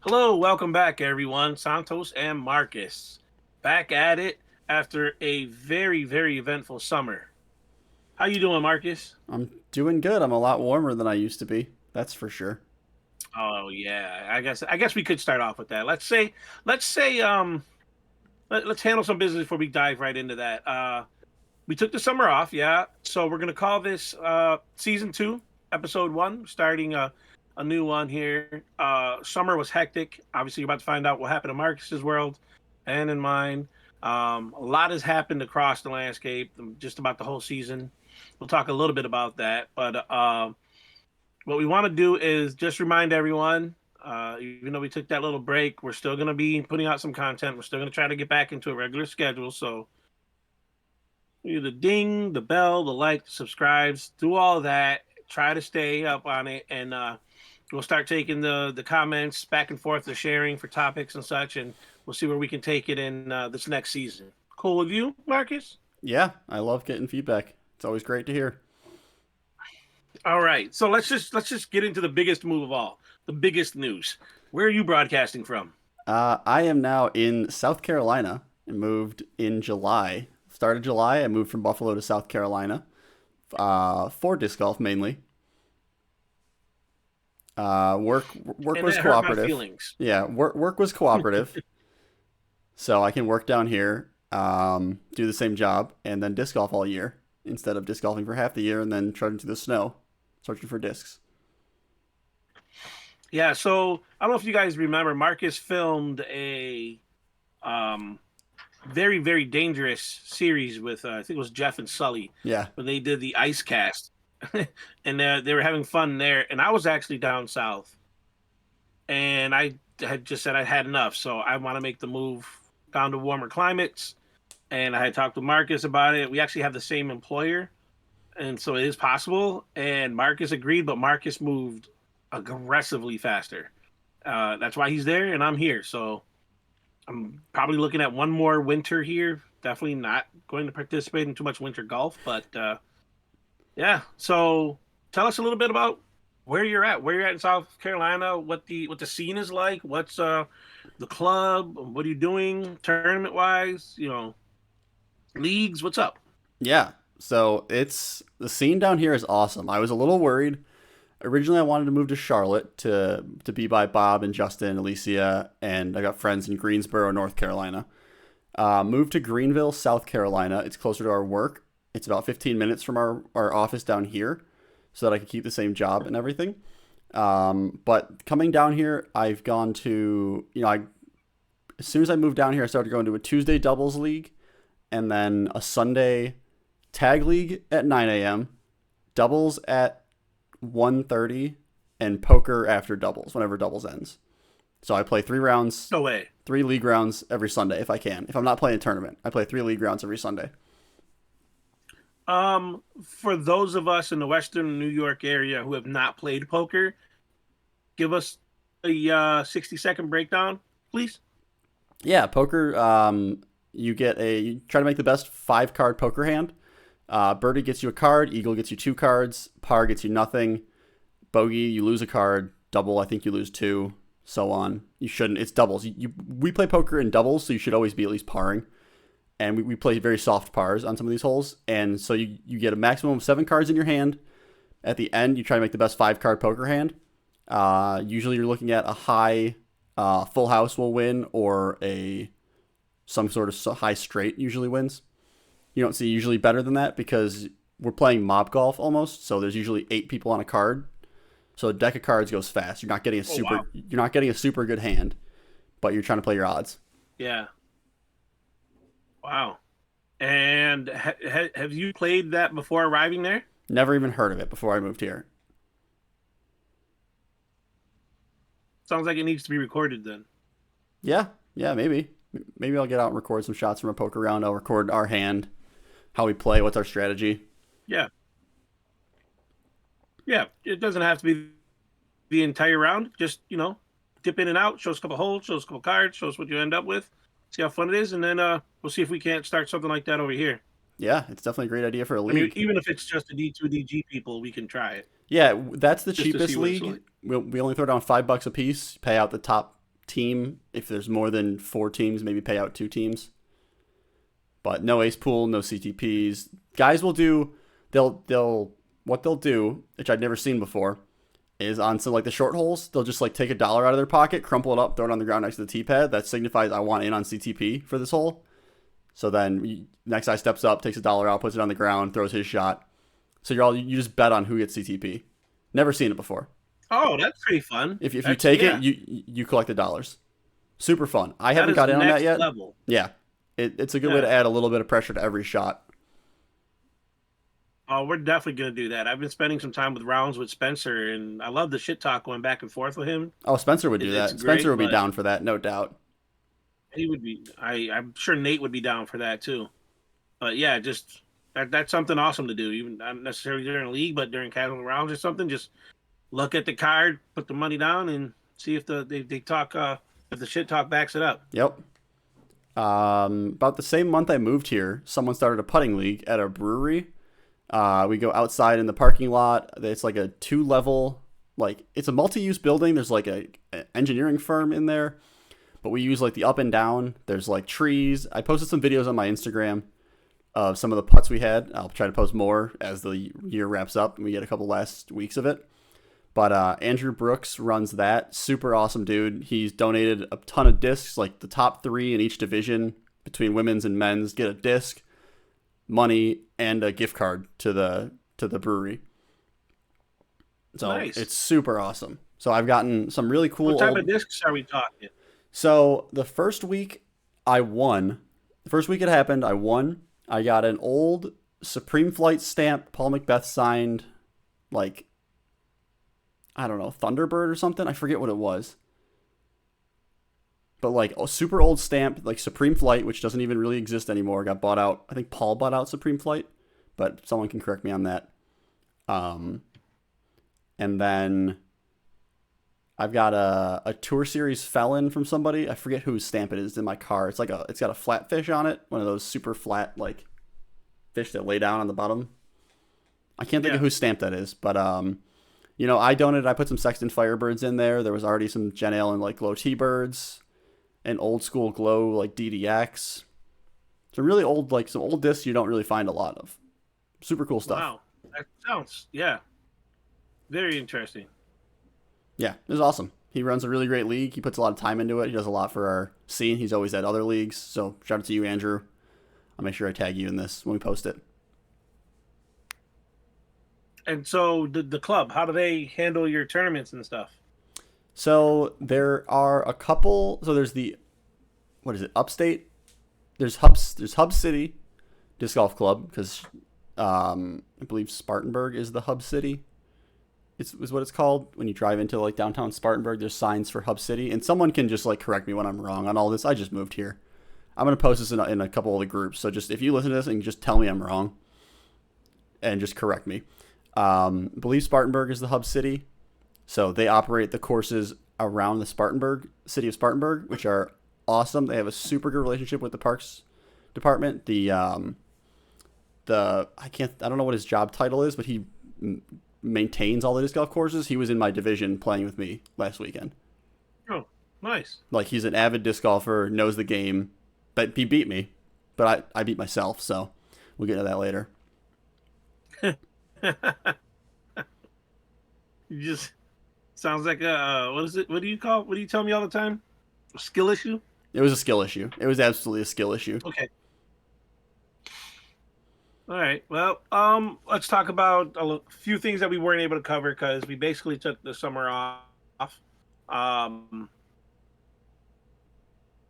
Hello, welcome back, everyone. Santos and Marcus back at it after a very eventful summer. How you doing, Marcus? I'm doing good. I'm a lot warmer than I used to be. That's for sure. Oh yeah, I guess we could start off with that. Let's handle some business before we dive right into that. We took the summer off, yeah. So we're gonna call this season two, episode one, starting a new one here. Summer was hectic. Obviously, you're about to find out what happened in Marcus's world and in mine. A lot has happened across the landscape, just about the whole season. We'll talk a little bit about that, but what we want to do is just remind everyone. Even though we took that little break, we're still going to be putting out some content. We're still going to try to get back into a regular schedule. So the ding, the bell, the like, the subscribes, do all of that. Try to stay up on it, and we'll start taking the comments back and forth, the sharing for topics and such, and we'll see where we can take it in this next season. Cool with you, Marcus? Yeah, I love getting feedback. It's always great to hear. All right, so let's just get into the biggest move of all, the biggest news. Where are you broadcasting from? I am now in South Carolina and moved in July. Started July. I moved from Buffalo to South Carolina for disc golf mainly. Work And was that hurt my cooperative. feelings. Yeah, work was cooperative, so I can work down here, do the same job, and then disc golf all year instead of disc golfing for half the year and then trudging through the snow searching for discs. Yeah, so I don't know if you guys remember, Marcus filmed a um, very dangerous series with I think it was Jeff and Sully Yeah, when they did the ice cast, and they were having fun there. And I was actually down south, and I had just said I had enough, so I want to make the move down to warmer climates. And I had talked with Marcus about it. We actually have the same employer, and so it is possible. And Marcus agreed, but Marcus moved aggressively faster. That's why he's there, and I'm here. So I'm probably looking at one more winter here. Definitely not going to participate in too much winter golf, but yeah. So tell us a little bit about where you're at in South Carolina, what the scene is like, what's the club, what are you doing tournament wise, leagues, what's up? yeah. So it's the scene down here is awesome. I was a little worried. Originally, I wanted to move to Charlotte to be by Bob and Justin, Alicia, and I got friends in Greensboro, North Carolina. Moved to Greenville, South Carolina. It's closer to our work. It's about 15 minutes from our office down here, so that I can keep the same job and everything. But coming down here, I've gone to as soon as I moved down here, I started going to a Tuesday doubles league, and then a Sunday tag league at 9 a.m., doubles at 1:30, and poker after doubles whenever doubles ends. So I play 3 rounds, No way. 3 league rounds every Sunday if I can. If I'm not playing a tournament, I play 3 league rounds every Sunday. For those of us in the Western New York area who have not played poker, give us a 60-second breakdown, please. Yeah, poker. You try to make the best 5 card poker hand. Birdie gets you a card, Eagle gets you 2 cards, Par gets you nothing, Bogey you lose a card, Double I think you lose 2, so on. You shouldn't. It's doubles. We play poker in doubles, so you should always be at least parring. And we play very soft pars on some of these holes, and so you get a maximum of 7 cards in your hand. At the end, you try to make the best 5 card poker hand. Usually, you're looking at a high full house will win, or a some sort of high straight usually wins. You don't see usually better than that because we're playing mob golf almost. So there's usually 8 people on a card. So a deck of cards goes fast. Oh wow. You're not getting a super good hand, but you're trying to play your odds. Yeah. Wow. And have you played that before arriving there? Never even heard of it before I moved here. Sounds like it needs to be recorded then. Yeah, yeah, maybe I'll get out and record some shots from a poker round. I'll record our hand, how we play, what's our strategy. Yeah. Yeah. It doesn't have to be the entire round. Just, dip in and out, show us a couple holes, show us a couple cards, show us what you end up with, see how fun it is, and then we'll see if we can't start something like that over here. Yeah, it's definitely a great idea for a I mean, league. even if it's just a D2 DG people, we can try it Yeah, that's the just to see cheapest what it's league. like. We only throw down $5 a piece, pay out the top team. If there's more than 4 teams, maybe pay out 2 teams. But no ace pool, no CTPs. Guys will do. What they'll do, which I'd never seen before, is on some like the short holes, they'll just like take $1 out of their pocket, crumple it up, throw it on the ground next to the tee pad. That signifies I want in on CTP for this hole. So then next guy steps up, takes $1 out, puts it on the ground, throws his shot. So you just bet on who gets CTP. Never seen it before. Oh, that's pretty fun. If you take it, you collect the dollars. Super fun. I haven't got in on that yet. Level. Yeah, it's a good way to add a little bit of pressure to every shot. Oh, we're definitely going to do that. I've been spending some time with rounds with Spencer, and I love the shit talk going back and forth with him. Oh, Spencer would do that. Spencer would be down for that, no doubt. He would be. I'm sure Nate would be down for that too. But yeah, just that's something awesome to do. Even not necessarily during a league, but during casual rounds or something. Just look at the card, put the money down, and see if they talk if the shit talk backs it up. Yep. About the same month I moved here, someone started a putting league at a brewery. We go outside in the parking lot. It's like a 2-level, like it's a multi-use building. There's like a engineering firm in there, but we use like the up and down. There's like trees. I posted some videos on my Instagram of some of the putts we had. I'll try to post more as the year wraps up and we get a couple last weeks of it. But Andrew Brooks runs that. Super awesome dude. He's donated a ton of discs, like the top 3 in each division between women's and men's get a disc, money, and a gift card to the brewery. So nice. It's super awesome. So I've gotten some really cool. What type of discs are we talking? So the first week I won. The first week it happened, I won. I got an old Supreme Flight stamp, Paul Macbeth signed, like, I don't know, Thunderbird or something. I forget what it was. But like a super old stamp, like Supreme Flight, which doesn't even really exist anymore, got bought out. I think Paul bought out Supreme Flight, but someone can correct me on that. And then I've got a Tour Series Felon from somebody. I forget whose stamp it is in my car. It's got a flat fish on it, one of those super flat like fish that lay down on the bottom. I can't think of whose stamp that is, but I donated. I put some Sexton Firebirds in there. There was already some Gen Ale and like Glow T-Birds. An old school Glow like DDX. Some really old, like some old discs you don't really find a lot of. Super cool stuff. Wow. That sounds, very interesting. Yeah, it was awesome. He runs a really great league. He puts a lot of time into it. He does a lot for our scene. He's always at other leagues. So shout out to you, Andrew. I'll make sure I tag you in this when we post it. And so the club, how do they handle your tournaments and stuff? So there are a couple. So there's Upstate. There's Hub City Disc Golf Club because I believe Spartanburg is the Hub City. Is what it's called when you drive into like downtown Spartanburg. There's signs for Hub City, and someone can just like correct me when I'm wrong on all this. I just moved here. I'm gonna post this in a couple of the groups. So just if you listen to this and just tell me I'm wrong, and just correct me. I believe Spartanburg is the Hub City. So they operate the courses around the city of Spartanburg, which are awesome. They have a super good relationship with the parks department. I don't know what his job title is, but he maintains all the disc golf courses. He was in my division playing with me last weekend. Oh, nice. Like he's an avid disc golfer, knows the game, but he beat me, but I beat myself. So we'll get into that later. You just sounds like what is it? What do you tell me all the time? A skill issue? It was a skill issue. It was absolutely a skill issue. Okay. All right. Well, let's talk about a few things that we weren't able to cover because we basically took the summer off.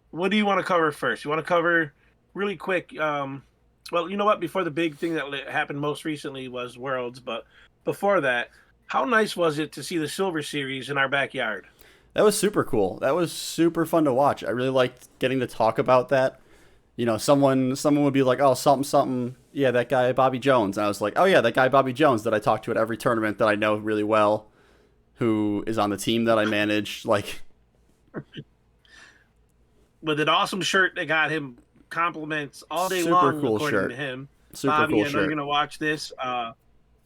What do you want to cover first? You want to cover really quick? Well, you know what? Before the big thing that happened most recently was Worlds, but before that, how nice was it to see the Silver Series in our backyard? That was super cool. That was super fun to watch. I really liked getting to talk about that. Someone would be like, oh, something. Yeah, that guy, Bobby Jones. And I was like, oh, yeah, that guy, Bobby Jones, that I talk to at every tournament that I know really well, who is on the team that I manage. Like, with an awesome shirt that got him compliments all day super long, cool according shirt. to him. Super Bobby, cool I know shirt. you're going to watch this.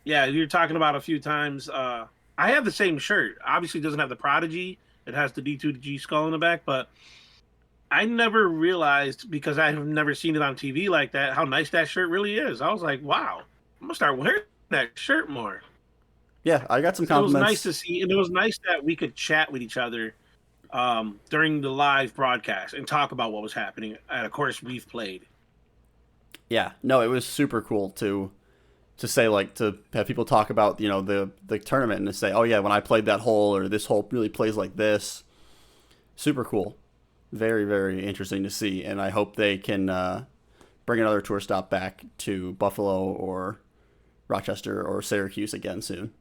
Yeah, you're talking about a few times. I have the same shirt. Obviously, it doesn't have the Prodigy It has the D2G skull in the back, but I never realized, because I have never seen it on TV like that, how nice that shirt really is. I was like, wow, I'm gonna start wearing that shirt more. Yeah, I got some It was nice compliments. to see, and it was nice that we could chat with each other during the live broadcast and talk about what was happening. And of course, we've played. Yeah, no, it was super cool to say, like, to have people talk about, the tournament and to say, oh yeah, when I played that hole, or this hole really plays like this. Super cool. Very, very interesting to see, and I hope they can bring another tour stop back to Buffalo or Rochester or Syracuse again soon.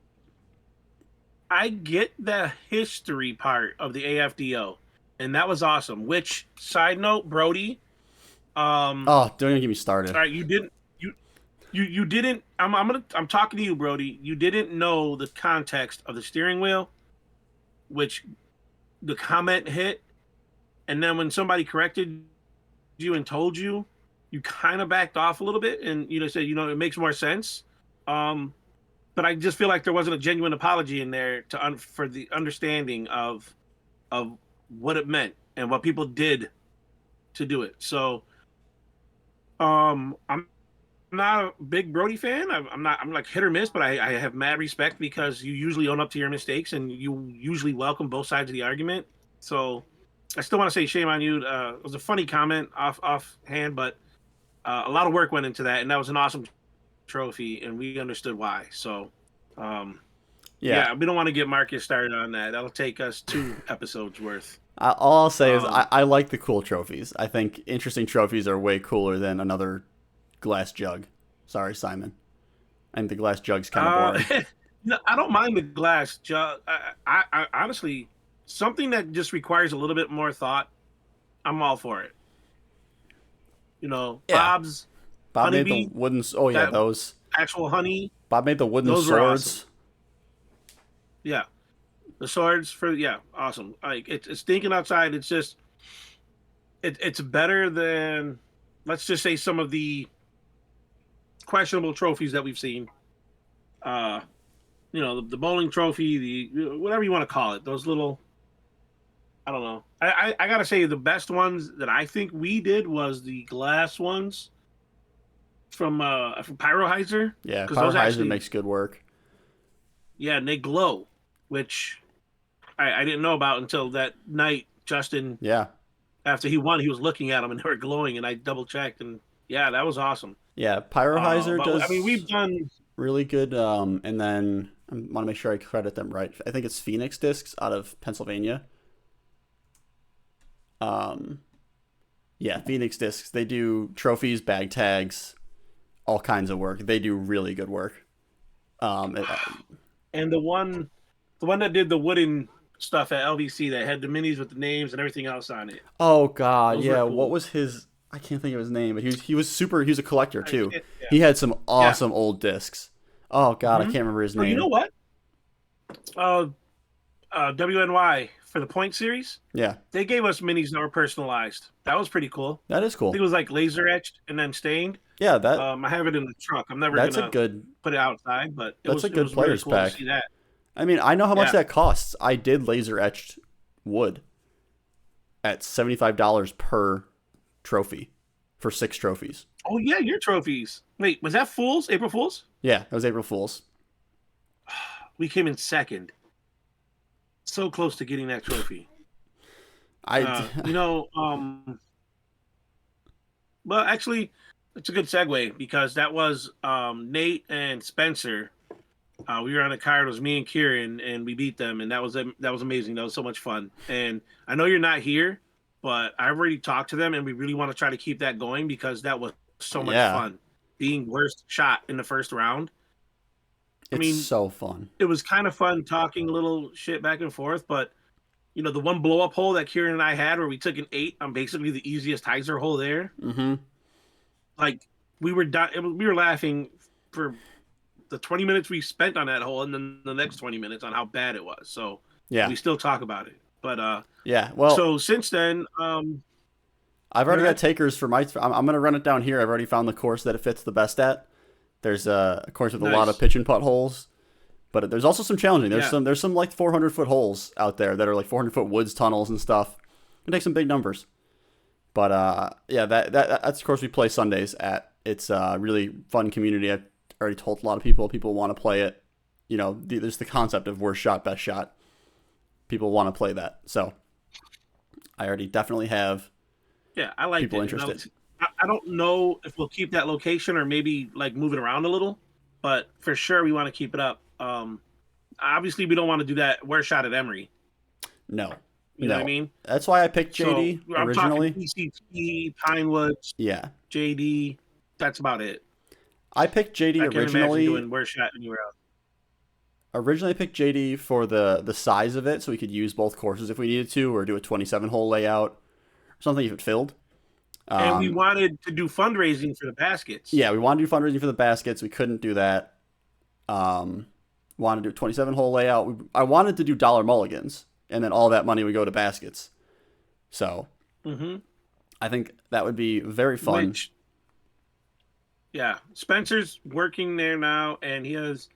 I get the history part of the AFDO, and that was awesome. Which, side note, Brody, Oh, don't even get me started. all right, you didn't. I'm talking to you, Brody. You didn't know the context of the steering wheel, which the comment hit, and then when somebody corrected you and told you, you kind of backed off a little bit, and said, it makes more sense. Um, but I just feel like there wasn't a genuine apology in there for the understanding of what it meant and what people did to do it. So, I'm not a big Brody fan. I'm not. I'm like hit or miss, but I have mad respect because you usually own up to your mistakes and you usually welcome both sides of the argument. So I still want to say shame on you. It was a funny comment offhand, but a lot of work went into that, and that was an awesome trophy, and we understood why. So, um, Yeah, yeah, we don't want to get Marcus started on that. That'll take us 2 episodes worth. all I'll say is Um, I like the cool trophies. I think interesting trophies are way cooler than another glass jug. Sorry, Simon. I think the glass jug's kind of uh, boring. no, I don't mind the glass jug. I honestly, something that just requires a little bit more thought, I'm all for it. Yeah, Bob's Bob made the honeybee, wooden. Oh yeah, that those. actual honey, Bob made the wooden those were awesome. swords. Yeah, the swords for awesome. Like it's stinking outside. It's just it's better than, let's just say, some of the questionable trophies that we've seen. Uh, the bowling trophy, the whatever you want to call it. Those little, I don't know. I gotta say the best ones that I think we did was the glass ones from Pyrohizer, Yeah, because those Powerheiser actually, makes good work. yeah, and they glow, which I didn't know about until that night. Justin, Yeah, after he won, he was looking at them and they were glowing, and I double checked, and yeah, that was awesome. yeah, Pyrohizer But I mean, we've does done. really good. And then I want to make sure I credit them right. I think it's Phoenix Discs out of Pennsylvania. Um, yeah, Phoenix Discs. They do trophies, bag tags, all kinds of work. They do really good work. Um, it- And the one that did the wooden stuff at LVC that had the minis with the names and everything else on it. oh God, Those were yeah. What cool. was his? I can't think of his name, but he was super. He was a collector I too. can't, yeah. He had some Yeah. awesome old discs. Oh God, I Hmm. can't remember his Oh, you know name. what? Uh, WNY for the point series, Yeah, they gave us minis that were personalized. That was pretty cool. that is I think cool. it was like laser etched and then stained. Yeah, that I have it in the truck. I'm never that's a gonna good put it outside, but it that's a was it good was really player's cool to pack. see that. I mean, I know how much Yeah. that costs. I did laser etched wood at $75 per trophy for 6 trophies. Oh yeah, your trophies. Wait, was that Fools? April Fools? Yeah, that was April Fools. We came in second. So close to getting that trophy. I Uh, you know, well, actually, it's a good segue because that was Nate and Spencer. We were on a car. It was me and Kieran, and we beat them, and that was amazing. That was so much fun. And I know you're not here, but I already talked to them, and we really want to try to keep that going because that was so much yeah, fun. Being worst shot in the first round. I it's mean, so fun. it was kind of fun talking a little shit back and forth, but the one blow up hole that Kieran and I had where we took an 8 on basically the easiest hyzer hole there. Mhm. Like we were we were laughing for the 20 minutes we spent on that hole, and then the next 20 minutes on how bad it was. So Yeah. we still talk about it. But Yeah. Well, so since then, I've go already got ahead. takers for my I'm going to run it down here. I've already found the course that it fits the best at. There's a course with a lot of Nice. pitch and putt holes, But there's also some challenging. Yeah. There's some like 400-foot holes out there that are like 400-foot woods tunnels and stuff. It takes some big numbers. But yeah, that's of course we play Sundays at. It's a really fun community. I've already told a lot of people. People want to play it. You know, there's the concept of worst shot, best shot. People want to play that. So I already definitely have Yeah, I like people it. interested. I don't know if we'll keep that location or maybe like move it around a little, but for sure we want to keep it up. Obviously we don't want to do that worst shot at Emory. No, You know what I no. mean? That's why I picked So JD I'm talking originally. PCT, Pinewoods, Yeah, JD. That's about it. I picked JD I can't imagine originally. doing worst shot anywhere else. Originally, I picked JD for the size of it, so we could use both courses if we needed to, or do a 27-hole layout, or something if it filled. And we wanted to do fundraising for the baskets. Yeah, we wanted to do fundraising for the baskets. We couldn't do that. Wanted to do a 27-hole layout. I wanted to do dollar mulligans, and then all that money would go to baskets. So I think that would be very fun. Which, yeah, Spencer's working there now, and he has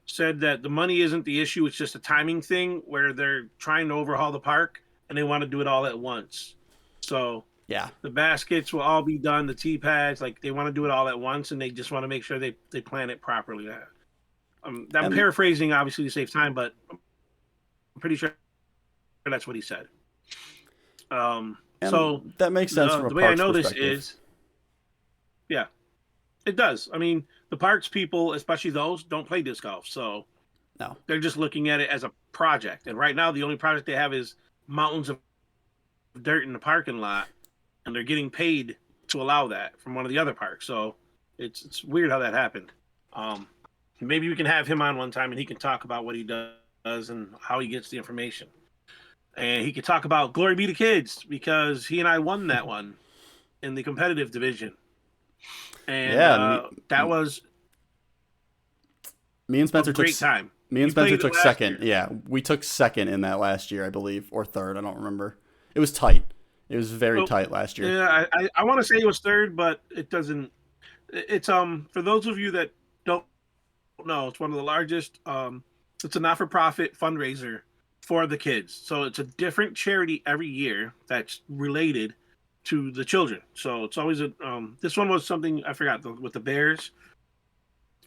said that the money isn't the issue. It's just a timing thing where they're trying to overhaul the park, and they want to do it all at once. So Yeah. the baskets will all be done, the tee pads, like they want to do it all at once, and they just want to make sure they plan it properly. I'm paraphrasing, obviously, to save time, but I'm pretty sure that's what he said. So that makes sense from a the way I parks know this perspective. is, yeah, it does. I mean, the parks people, especially those, don't play disc golf, so No. they're just looking at it as a project. And right now, the only project they have is mountains of dirt in the parking lot, and they're getting paid to allow that from one of the other parks. So it's weird how that happened. Maybe we can have him on one time and he can talk about what he does and how he gets the information. And he could talk about Glory Be to Kids because he and I won that one in the competitive division. And that was me and Spencer a great time. Me and Spencer took second. Year. Yeah, we took second in that last year, I believe, or third. I don't remember. It was tight. It was very tight last year. Yeah, I want to say it was third, but it doesn't. It's for those of you that don't know, it's one of the largest. It's a not-for-profit fundraiser for the kids. So it's a different charity every year that's related to the children. So it's always a. This one was something I forgot with the Bears.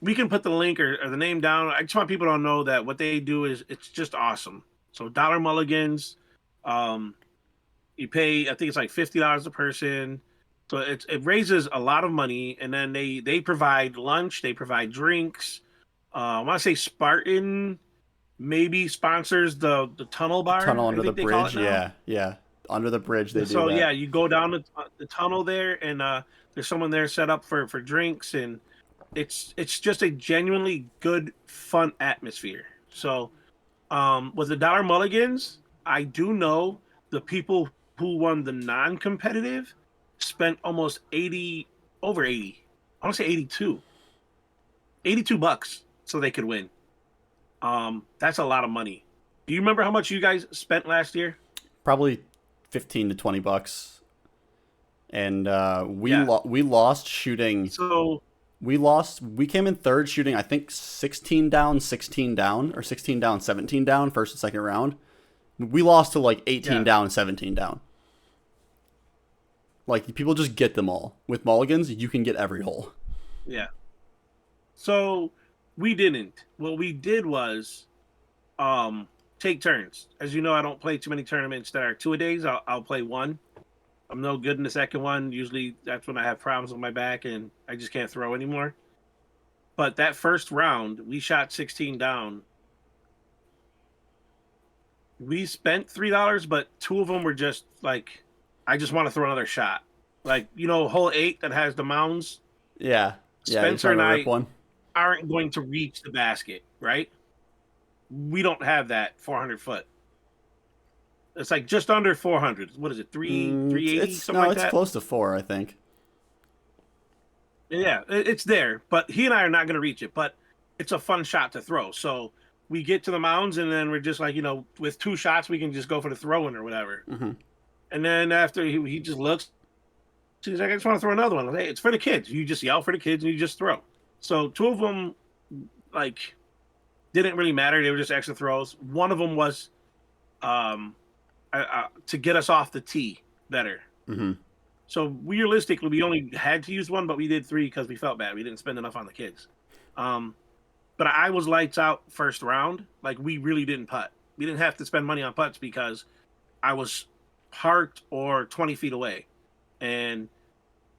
We can put the link or the name down. I just want people to know that what they do is it's just awesome. So dollar mulligans. You pay, I think it's like $50 a person. So it raises a lot of money, and then they provide lunch, they provide drinks. I want to say Spartan maybe sponsors the tunnel bar. Tunnel under the bridge, yeah. Under the bridge, they do that. So yeah, you go down the tunnel there, and there's someone there set up for drinks, and it's just a genuinely good, fun atmosphere. So with the dollar mulligans, I do know the people who won the non-competitive spent almost over 80. I want to say 82. $82 so they could win. That's a lot of money. Do you remember how much you guys spent last year? Probably $15 to $20. And we lost shooting. So we came in third shooting, I think 16 down, 16 down, or 16 down, 17 down, first and second round. We lost to like 18 down, 17 down. Like, people just get them all. With mulligans, you can get every hole. Yeah. So we didn't. What we did was take turns. As you know, I don't play too many tournaments that are 2-a-days. I'll play one. I'm no good in the second one. Usually that's when I have problems with my back and I just can't throw anymore. But that first round, we shot 16 down. We spent $3, but two of them were just like, I just want to throw another shot. Like, you know, hole 8 that has the mounds. Yeah. Spencer and I aren't going to reach the basket, right? We don't have that 400 foot. It's like just under 400. What is it? 380? Something like that? It's close to 4, I think. Yeah, it's there, but he and I are not going to reach it. But it's a fun shot to throw. So we get to the mounds, and then we're just like, you know, with 2 shots, we can just go for the throw-in or whatever. Mm-hmm. And then after he just looks, he's like, I just want to throw another one. Hey, it's for the kids. You just yell for the kids, and you just throw. So 2 of them, like, Didn't really matter. They were just extra throws. One of them was to get us off the tee better. Mm-hmm. So realistically, we only had to use one, but we did three because we felt bad. We didn't spend enough on the kids. But I was lights out first round. Like, we really didn't putt. We didn't have to spend money on putts because I was parked or 20 feet away. And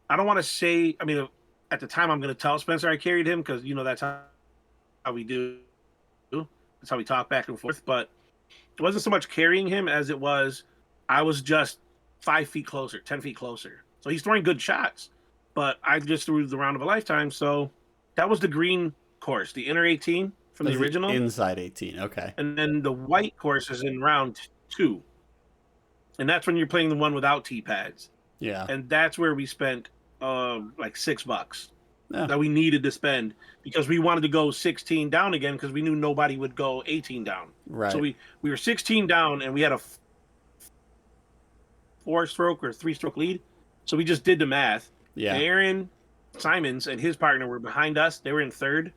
I don't want to say, I mean, at the time I'm going to tell Spencer I carried him because, that's how we do. That's how we talk back and forth. But it wasn't so much carrying him as it was I was just 5 feet closer, 10 feet closer. So he's throwing good shots. But I just threw the round of a lifetime. So that was the green course, the inner 18 from the original. Inside 18, okay. And then the white course is in round 2. And that's when you're playing the one without tee pads. Yeah. And that's where we spent like $6 Yeah. that we needed to spend because we wanted to go 16 down again because we knew nobody would go 18 down. Right. So we were 16 down and we had a 4-stroke or 3-stroke lead. So we just did the math. Yeah. Aaron Simons and his partner were behind us. They were in third.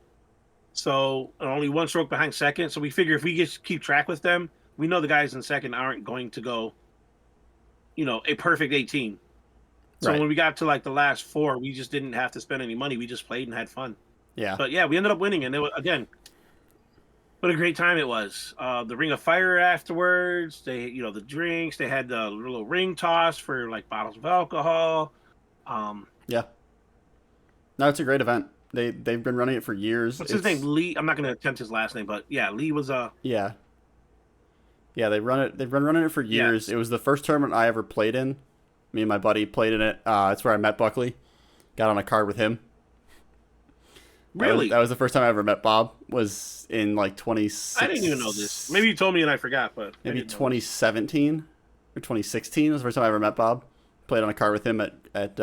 So only 1 stroke behind second. So we figure if we just keep track with them, we know the guys in second aren't going to go, a perfect 18. So when we got to like the last 4, we just didn't have to spend any money. We just played and had fun. Yeah. But yeah, we ended up winning. And it was, again, what a great time it was. The ring of fire afterwards, they, the drinks, they had the little ring toss for like bottles of alcohol. Yeah. No, it's a great event. They've been running it for years. What's his name? Lee. I'm not going to attempt his last name, but yeah, Lee was Yeah. Yeah, they've been running it for years. Yeah. It was the first tournament I ever played in. Me and my buddy played in it. That's where I met Buckley. Got on a card with him. Really? That was the first time I ever met Bob. Was in like 2016. I didn't even know this. Maybe you told me and I forgot, but maybe 2017 or 2016 was the first time I ever met Bob. Played on a card with him at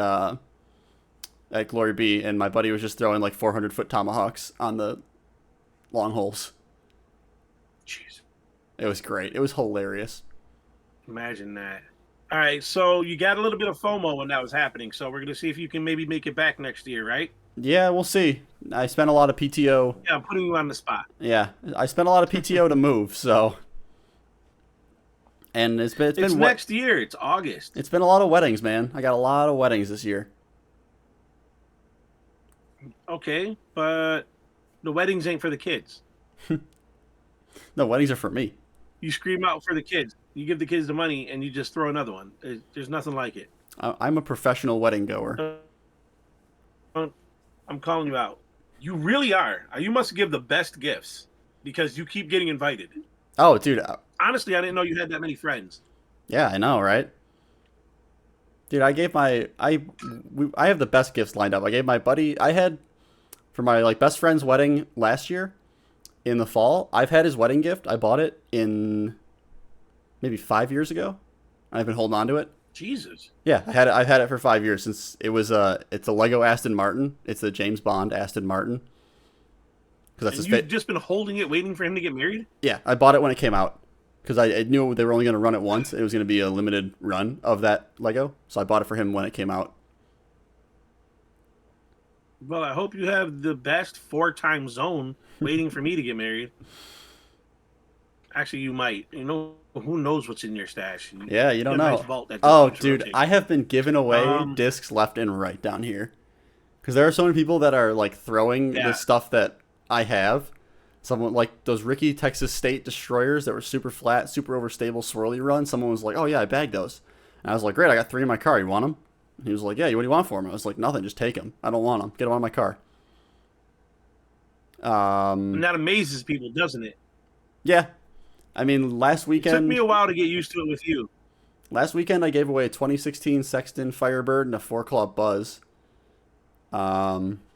Glory B, and my buddy was just throwing like 400-foot tomahawks on the long holes. Jeez. It was great. It was hilarious. Imagine that. All right, so you got a little bit of FOMO when that was happening, so we're going to see if you can maybe make it back next year, right? Yeah, we'll see. I spent a lot of PTO. Yeah, I'm putting you on the spot. Yeah, I spent a lot of PTO to move, so. And it's been next year. It's August. It's been a lot of weddings, man. I got a lot of weddings this year. Okay, but the weddings ain't for the kids. No, weddings are for me. You scream out for the kids. You give the kids the money, and you just throw another one. There's nothing like it. I'm a professional wedding goer. I'm calling you out. You really are. You must give the best gifts because you keep getting invited. Oh, dude. Honestly, I didn't know you had that many friends. Yeah, I know, right? Dude, I have the best gifts lined up. I gave my buddy, for my like best friend's wedding last year in the fall. I've had his wedding gift. I bought it in maybe 5 years ago. I've been holding on to it. Jesus. Yeah, I've had it for 5 years since it's a Lego Aston Martin. It's a James Bond Aston Martin. Because you've just been holding it, waiting for him to get married? Yeah, I bought it when it came out because I knew they were only going to run it once. It was going to be a limited run of that Lego, so I bought it for him when it came out. Well, I hope you have the best 4-time zone waiting for me to get married. Actually, you might. Who knows what's in your stash? Yeah, you don't know. Nice vault that oh, dude, I have been giving away discs left and right down here. Because there are so many people that are like throwing the stuff that I have. Someone like those Ricky Texas State destroyers that were super flat, super overstable, swirly run. Someone was like, "Oh yeah, I bagged those," and I was like, "Great, I got 3 in my car. You want them?" And he was like, "Yeah, what do you want for them?" I was like, "Nothing, just take them. I don't want them. Get them out of my car." And that amazes people, doesn't it? Yeah, I mean, last weekend it took me a while to get used to it with you. Last weekend, I gave away a 2016 Sexton Firebird and a 4-Claw Buzz.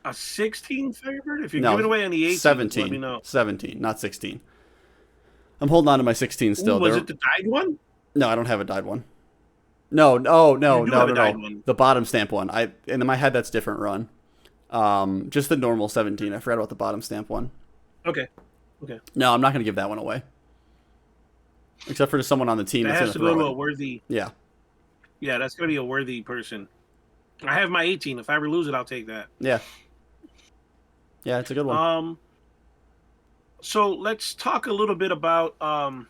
A 16 Firebird? If you're giving away any 18, 17, let me know. 17, not 16. I'm holding on to my 16 still. Ooh, was it the dyed one? No, I don't have a dyed one. No. Dyed one. The bottom stamp one. And in my head, that's different run. Just the normal 17. I forgot about the bottom stamp one. Okay. No, I'm not going to give that one away. Except for to someone on the team that that's has to go to a worthy. Yeah. Yeah, that's going to be a worthy person. I have my 18. If I ever lose it, I'll take that. Yeah. Yeah, it's a good one. So let's talk a little bit about well,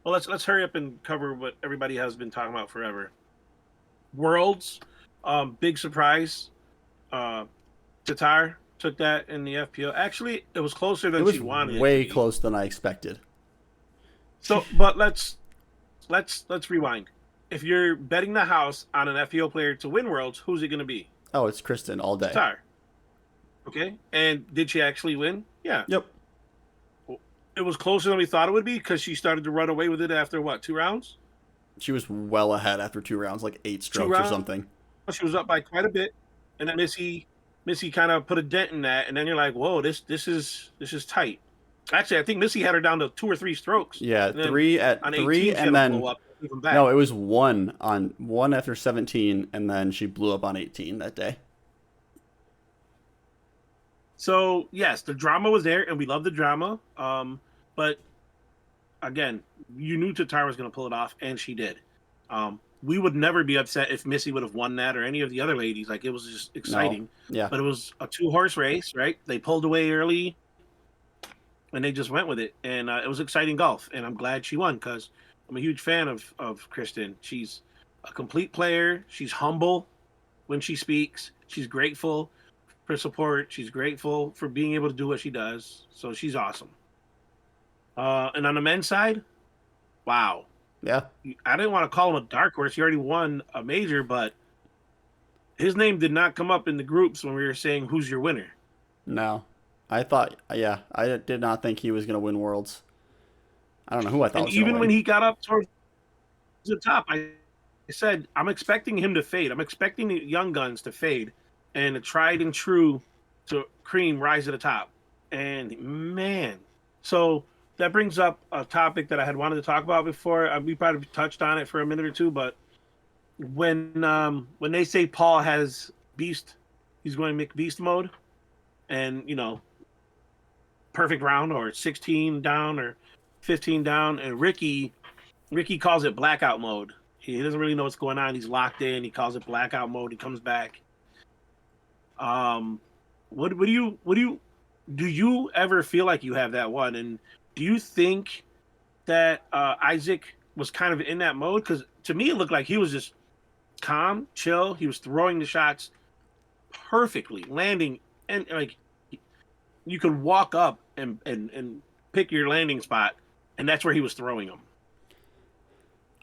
let's hurry up and cover what everybody has been talking about forever. Worlds, big surprise. Uh, Tatar took that in the FPO. Actually, it was closer It than she was wanted it to way be. closer than I expected. So, but let's rewind. If you're betting the house on an FPO player to win Worlds, who's it going to be? Oh, it's Kristen all day. Tatar. Okay, and did she actually win? Yeah. Yep. It was closer than we thought it would be because she started to run away with it after what, 2 rounds? She was well ahead after 2 rounds, like 8 Two strokes or rounds. something. She was up by quite a bit, and then Missy kind of put a dent in that, and then you're like, whoa, this is tight. Actually, I think Missy had her down to 2 or 3 strokes. Yeah, And then three at on 3, 18, she had and to blow then up even back. no, it was one after 17, and then she blew up on 18 that day. So yes, the drama was there, and we love the drama. But again, you knew Tatar was going to pull it off, and she did. We would never be upset if Missy would have won that or any of the other ladies. Like, it was just No, exciting. yeah, But it was a 2 horse race, right? They pulled away early, and they just went with it, and it was exciting golf. And I'm glad she won because I'm a huge fan of Kristen. She's a complete player. She's humble when she speaks. She's grateful for support. She's grateful for being able to do what she does. So she's awesome. And on the men's side, wow. yeah. I didn't want to call him a dark horse. He already won a major, but his name did not come up in the groups when we were saying who's your winner. No, I thought, yeah, I did not think he was gonna win Worlds. I don't know who I thought And was gonna even when win. he got up towards the top, I said, I'm expecting him to fade. I'm expecting the young guns to fade and the tried and true to cream rise to the top. And man, so that brings up a topic that I had wanted to talk about before. We probably touched on it for a minute or two, but when they say Paul has beast, he's going to McBeast mode, and perfect round or 16 down or 15 down, and Ricky calls it blackout mode. He doesn't really know what's going on. He's locked in. He calls it blackout mode. He comes back. Um, do you ever feel like you have that one? And do you think that Isaac was kind of in that mode? Because to me, it looked like he was just calm, chill. He was throwing the shots perfectly, landing, and like you could walk up and pick your landing spot, and that's where he was throwing them.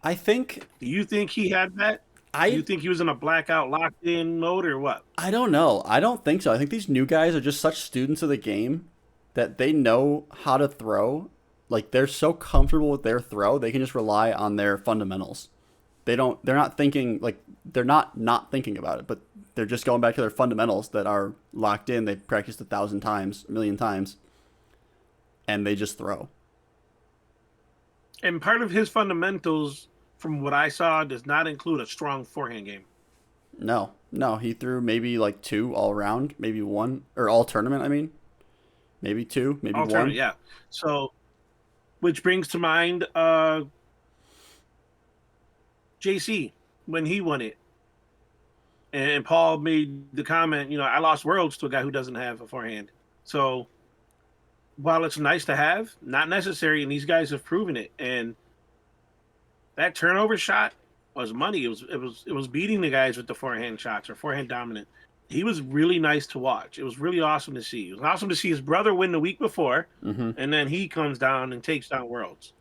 I think Do you think he had that? Do you I think he was in a blackout locked in mode or what? I don't know. I don't think so. I think these new guys are just such students of the game that they know how to throw. Like they're so comfortable with their throw, they can just rely on their fundamentals. They're not thinking like they're not thinking about it, but they're just going back to their fundamentals that are locked in. They've practiced 1,000 times, a million times, and they just throw. And part of his fundamentals, from what I saw, does not include a strong forehand game. No, no, he threw maybe like two all around, maybe one or all tournament. I mean, maybe two, maybe Alternate, one. yeah. So, which brings to mind JC when he won it. And Paul made the comment, I lost worlds to a guy who doesn't have a forehand. So while it's nice to have, not necessary, and these guys have proven it. And that turnover shot was money. It was beating the guys with the forehand shots or forehand dominant. He was really nice to watch. It was really awesome to see. It was awesome to see his brother win the week before, Hmm. and then he comes down and takes down worlds.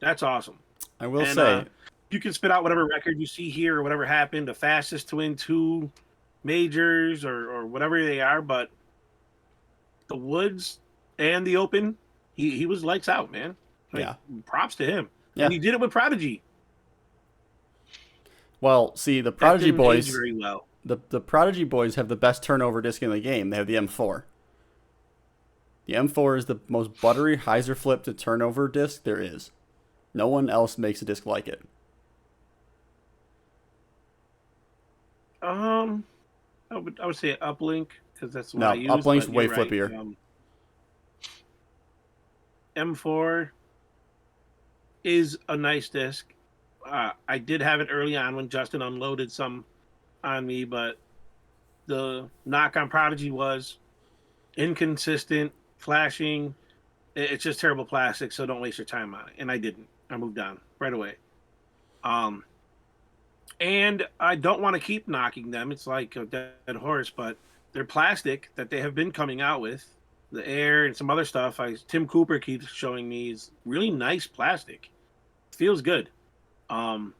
That's awesome. I will And say, you can spit out whatever record you see here or whatever happened, the fastest to win 2 majors or whatever they are, but the Woods and the Open, he was lights out, man. Like, yeah, props to him. yeah. And he did it with Prodigy. Well, see, the That Prodigy didn't age boys, very well. the Prodigy boys have the best turnover disc in the game. They have the M4. The M4 is the most buttery hyzer flip to turnover disc there is. No one else makes a disc like it. Um, I would say uplink because that's what No, I use. uplink's But way you're right. flippier. M4 is a nice disc. I did have it early on when Justin unloaded some on me, but the knock on Prodigy was inconsistent, flashing. It's just terrible plastic, so don't waste your time on it. And I didn't. I moved on right away. Um, and I don't want to keep knocking them. It's like a dead horse, but they're plastic that they have been coming out with. The air and some other stuff. Tim Cooper keeps showing me is really nice plastic. Feels good. Um,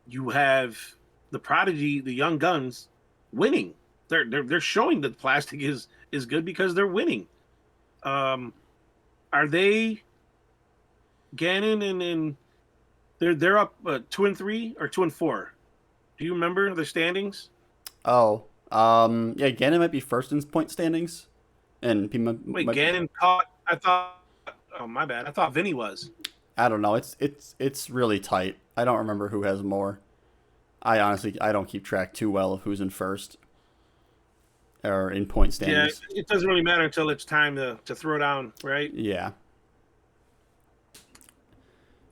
you have the Prodigy, the Young Guns, winning. They're showing that plastic is good because they're winning. Um, are they Gannon and they're up 2-3 or 2-4? Do you remember the standings? Oh, yeah, Gannon might be first in point standings, and he Wait, might, Gannon caught. I thought. Oh my bad. I thought Vinny was. I don't know. It's really tight. I don't remember who has more. I honestly I don't keep track too well of who's in first or in point Yeah, standings. it doesn't really matter until it's time to throw down, right? Yeah,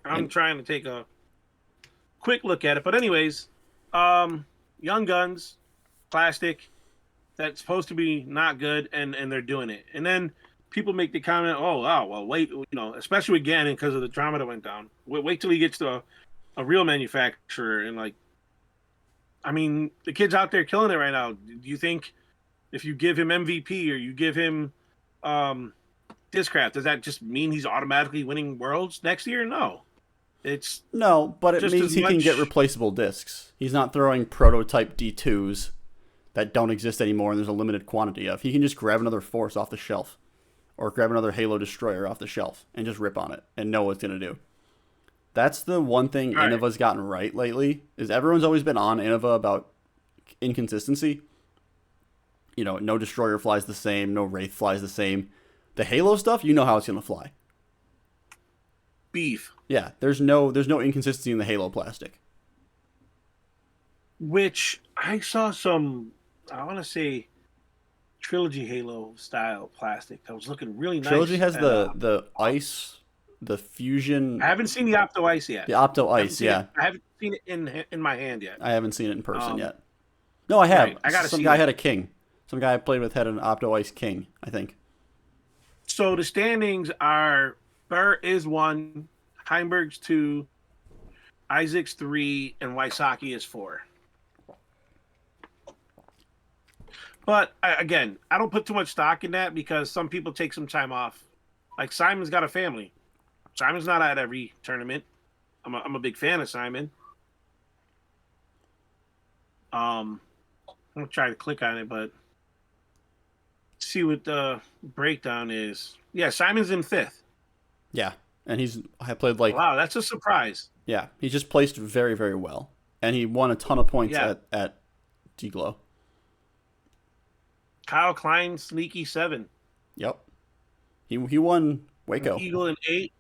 I'm and trying to take a quick look at it, but anyways, Young Guns, plastic. That's supposed to be not good, and they're doing it. And then people make the comment, "Oh, wow, well, wait, especially with Gannon because of the drama that went down. Wait till he gets to a real manufacturer." And like, I mean, the kid's out there killing it right now. Do you think if you give him MVP or you give him um, Discraft, does that just mean he's automatically winning worlds next year? No, it's no, but it just as means he can get much. replaceable discs. He's not throwing prototype D2s that don't exist anymore and there's a limited quantity of. He can just grab another Force off the shelf or grab another Halo Destroyer off the shelf and just rip on it and know what it's going to do. That's the one thing All right, Innova's gotten right lately is everyone's always been on Innova about inconsistency. You know, no Destroyer flies the same, no Wraith flies the same. The Halo stuff, you know how it's going to fly. beef, Yeah, there's no inconsistency in the Halo plastic. which I saw some. I want to say trilogy Halo style plastic that was looking really Trilogy nice has at the ice, the I fusion, haven't seen the Opto Ice yet. the Opto I haven't Ice. seen it. Yeah, I haven't seen it in my hand yet. I haven't seen it in person Um, yet. No, I have. right. I gotta Some see guy had that. a king. Some guy I played with had an Opto Ice King, I think. So the standings are Burr is 1, Heimberg's 2, Isaac's 3, and Wysocki is 4. But again, I don't put too much stock in that because some people take some time off. Like Simon's got a family. Simon's not at every tournament. I'm a big fan of Simon. I'm gonna try to click on it, but see what the breakdown is. Yeah, Simon's in 5th. Yeah, and I played like Wow, that's a surprise. yeah, he just placed very very well, and he won a ton of points Yeah, at D-Glow. Kyle Klein, sneaky 7. Yep, he won Waco. Eagle in 8.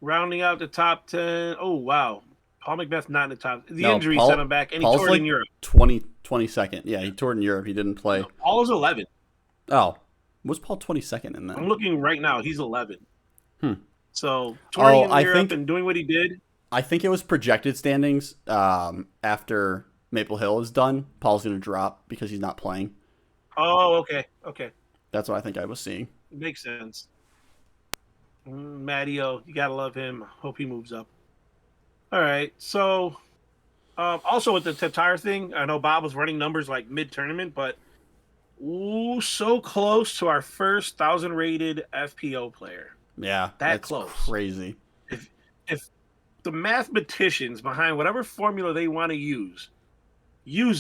Rounding out the top 10. Oh, wow. Paul Macbeth not in the top. The No, injury set him back, and he Paul's toured in like Europe. 22nd. Yeah, he toured in Europe. He didn't play. No, Paul's 11. Oh, was Paul 22nd in that? I'm looking right now. He's 11. Hmm. So touring Oh, in Europe and doing what he did. I think it was projected standings. After Maple Hill is done, Paul's going to drop because he's not playing. Oh, okay. Okay. That's what I think I was seeing. Makes sense. Matteo, you got to love him. Hope he moves up. All right. So, also with the Tatar thing, I know Bob was running numbers like mid tournament, but so close to our first 1,000 rated FPO player. Yeah, That that's close. crazy. If the mathematicians behind whatever formula they want to use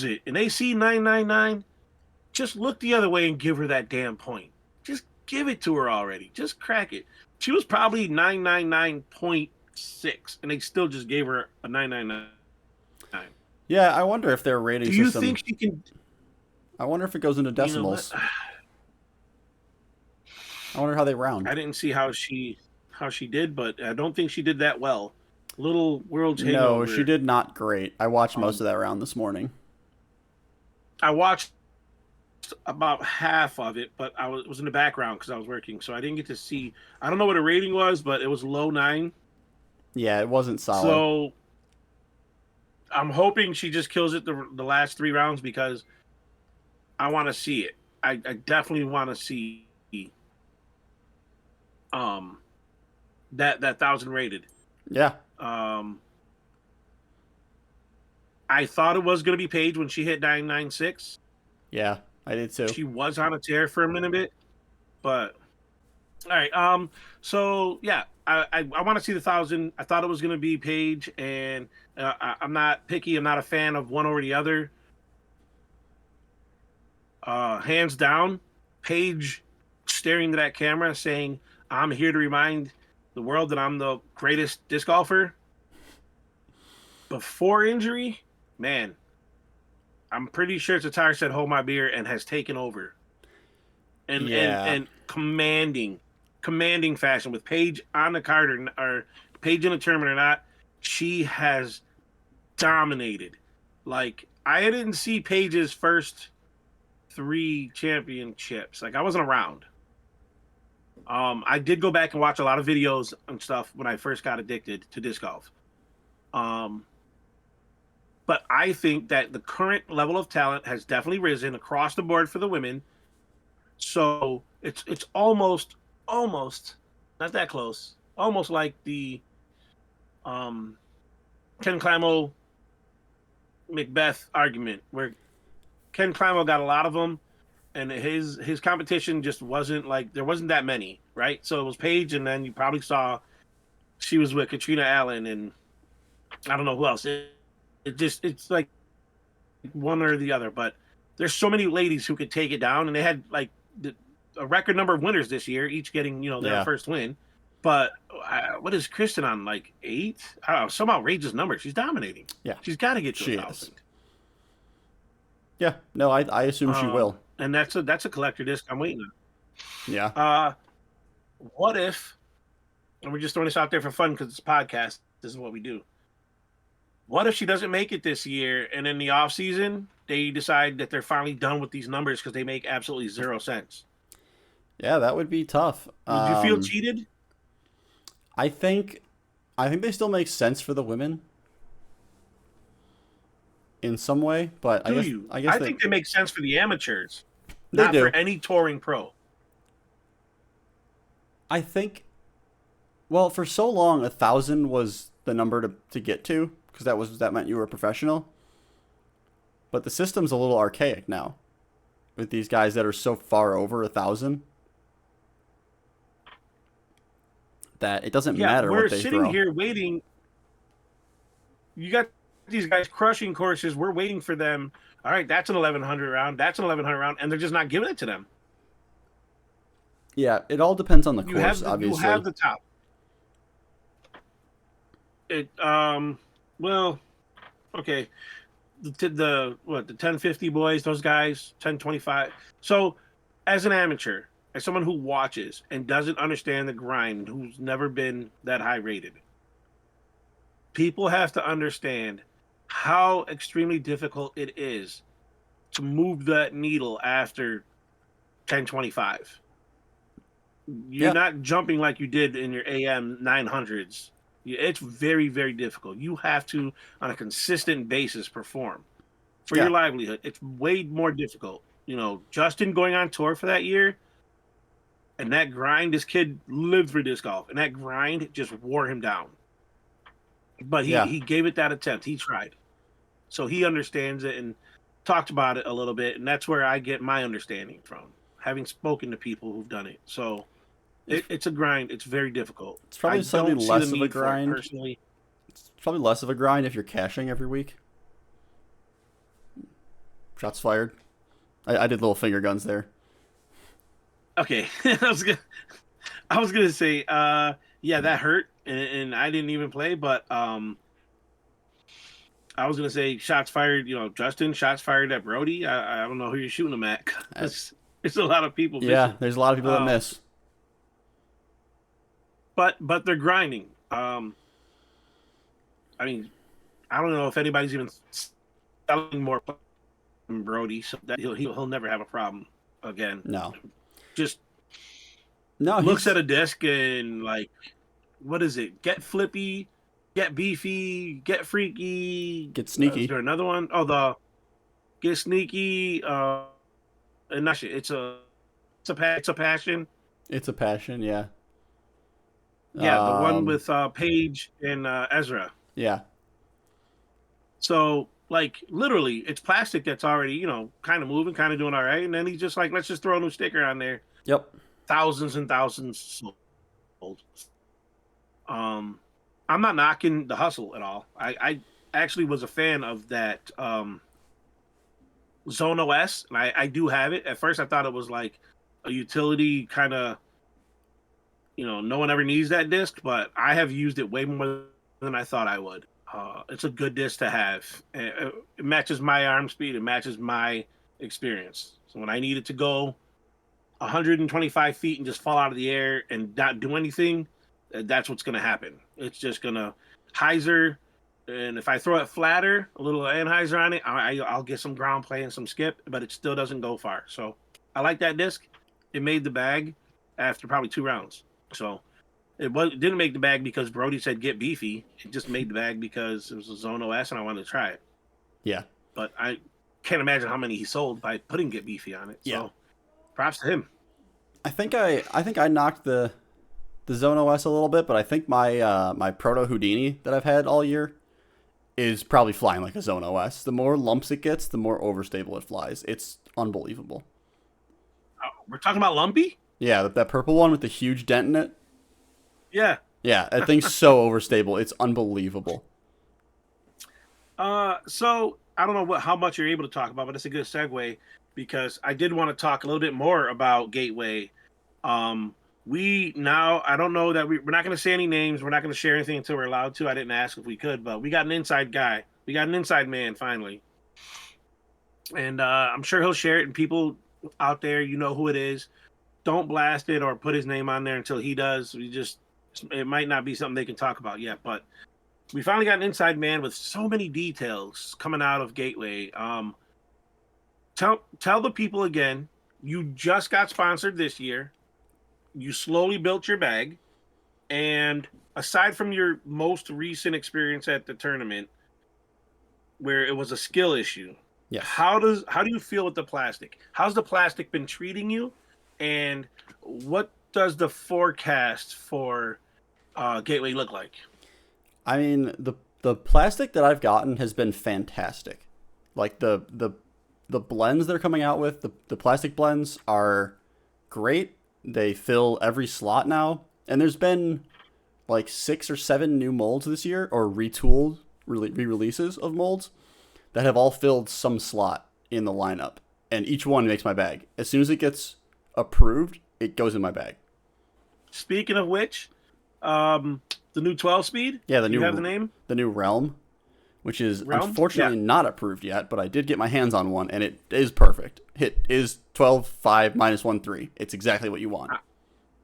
it, and they see 999, just look the other way and give her that damn point. Just give it to her already. Just crack it. She was probably 999.6, and they still just gave her a 999. Yeah, I wonder if their rating Do you system. think she can? I wonder if it goes into You know decimals. what? I wonder how they round. I didn't see how she did, but I don't think she did that well. Little world's hangover. No, she did not great. I watched Um, most of that round this morning. I watched about half of it, but I was in the background because I was working, so I didn't get to see. I don't know what the rating was, but it was low 9. Yeah, it wasn't solid. So I'm hoping she just kills it the last 3 rounds because I want to see it. I definitely want to see Um, that 1,000 rated. Yeah. Um, I thought it was going to be Paige when she hit 996. Yeah, I did too. She was on a tear for a minute, but all right. So yeah, I want to see the 1,000. I thought it was going to be Paige, and I'm not picky. I'm not a fan of one over the other. Hands down, Paige staring into that camera saying, "I'm here to remind the world that I'm the greatest disc golfer." Before injury, man, I'm pretty sure Tatar said "Hold my beer" and has taken over, and Yeah. commanding fashion with Paige on the card or Paige in the tournament or not. She has dominated. Like I didn't see Paige's first 3 championships. Like I wasn't around. I did go back and watch a lot of videos and stuff when I first got addicted to disc golf. Um, but I think that the current level of talent has definitely risen across the board for the women. So it's almost not that close. Almost like the um, Ken Climo Macbeth argument, where Ken Climo got a lot of them, and his competition just wasn't like there wasn't that many, right? So it was Paige, and then you probably saw she was with Katrina Allen, and I don't know who else. It's like one or the other, but there's so many ladies who could take it down, and they had like a record number of winners this year, each getting their Yeah. first win. But what is Kristen on, like 8? I don't know, some outrageous number. She's dominating. Yeah. She's got to get to She a is. 1,000. Yeah. No, I assume she will. And that's a collector disc I'm waiting on. Yeah. What if, and we're just throwing this out there for fun because it's a podcast, this is what we do. What if she doesn't make it this year, and in the off season they decide that they're finally done with these numbers because they make absolutely 0 sense? Yeah, that would be tough. Would you feel cheated? I think they still make sense for the women in some way, but Do you? I guess I think they make sense for the amateurs, they not do. for any touring pro. I think, well, for so long 1,000 was the number to get to because that meant you were a professional. But the system's a little archaic now with these guys that are so far over 1,000 that it doesn't Yeah, matter we're what they sitting throw. here waiting. You got these guys crushing courses. We're waiting for them. All right, that's an 1,100 round. That's an 1,100 round, and they're just not giving it to them. Yeah, it all depends on the You course, have obviously. you have the top. It well, okay. The 1050 boys, those guys, 1025. So, as an amateur, as someone who watches and doesn't understand the grind, who's never been that high rated, people have to understand how extremely difficult it is to move that needle after 1025. You're Yeah, not jumping like you did in your AM 900s. It's very, very difficult. You have to, on a consistent basis, perform for your yeah, livelihood. It's way more difficult. Justin going on tour for that year, and that grind, this kid lived for disc golf, and that grind just wore him down. But he, yeah. he gave it that attempt. He tried. So he understands it and talked about it a little bit. And that's where I get my understanding from, having spoken to people who've done it. So it's a grind. It's very difficult. It's I probably slightly don't see the less of a need for it grind. personally. It's probably less of a grind if you're cashing every week. Shots fired. I did little finger guns there. Okay. I was gonna say, yeah, that hurt, and I didn't even play, but I was gonna say shots fired. Justin, shots fired at Brody. I don't know who you're shooting them at. 'Cause there's a lot of people Yeah, missing. there's a lot of people that miss. But they're grinding. I mean, I don't know if anybody's even selling more than Brody, so that he'll never have a problem again. No, Just no, looks at a disc and like, what is it? Get flippy, get beefy, get freaky, get Is sneaky. there another one? Oh, the get sneaky. And not shit. It's a passion. It's a passion. Yeah, Yeah, the one Um, with Paige and Ezra. yeah. So like literally, it's plastic that's already kind of moving, kind of doing all right, and then he's just like, let's just throw a new sticker on there. Yep. Thousands and thousands sold. Um, I'm not knocking the hustle at all. I actually was a fan of that Zone OS, and I do have it. At first, I thought it was like a utility kind of, no one ever needs that disc, but I have used it way more than I thought I would. It's a good disc to have. It matches my arm speed. It matches my experience. So when I needed to go 125 feet and just fall out of the air and not do anything, that's what's going to happen. It's just going to hyzer. And if I throw it flatter, a little anhyzer on it, I'll get some ground play and some skip, but it still doesn't go far. So I like that disc. It made the bag after probably 2 rounds. So it didn't make the bag because Brody said get beefy. It just made the bag because it was a Zone OS and I wanted to try it. Yeah. But I can't imagine how many he sold by putting get beefy on it. So Yeah. props to him. I think I knocked the Zone OS a little bit, but I think my my Proto Houdini that I've had all year is probably flying like a Zone OS. The more lumps it gets, the more overstable it flies. It's unbelievable. We're talking about Lumpy? Yeah, that purple one with the huge dent in it. Yeah. Yeah, that thing's so overstable. It's unbelievable. So I don't know how much you're able to talk about, but it's a good segue because I did want to talk a little bit more about Gateway. We now I don't know that we're not going to say any names. We're not going to share anything until we're allowed to. I didn't ask if we could, but we got an inside guy. We got an inside man finally, and I'm sure he'll share it. And people out there, you know who it is. Don't blast it or put his name on there until he does. It might not be something they can talk about yet, but we finally got an inside man with so many details coming out of Gateway. Tell the people again. You just got sponsored this year. You slowly built your bag, and aside from your most recent experience at the tournament, where it was a skill issue, Yes. how do you feel with the plastic? How's the plastic been treating you, and what does the forecast for Gateway look like? I mean, the plastic that I've gotten has been fantastic. Like the blends they're coming out with, the plastic blends are great. They fill every slot now. And there's been like 6 or 7 new molds this year, or retooled re-releases of molds that have all filled some slot in the lineup. And each one makes my bag. As soon as it gets approved, it goes in my bag. Speaking of which, the new 12 speed. Yeah, You have the name? the new Realm, which is Realm? unfortunately Yeah. not approved yet, but I did get my hands on one, and it is perfect. It is 12, 5, -1, 3. It's exactly what you want.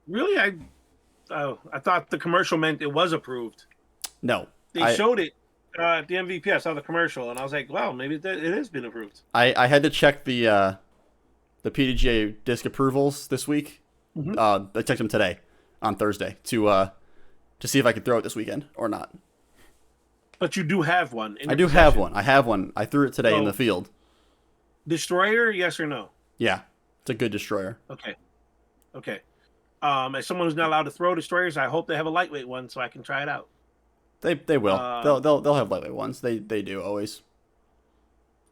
Really, I thought the commercial meant it was approved. No, They showed it at the MVP. I saw the commercial, and I was like, wow, maybe it has been approved. I had to check the PDGA disc approvals this week. Mhm. I checked them today on Thursday to see if I could throw it this weekend or not. But you do have one. In I your do have possession. one. I have one. I threw it today in So- the field. Destroyer, yes or no? Yeah, it's a good destroyer. Okay. Okay. As someone who's not allowed to throw destroyers, I hope they have a lightweight one so I can try it out. They will. Uh, They'll have lightweight ones. They do always.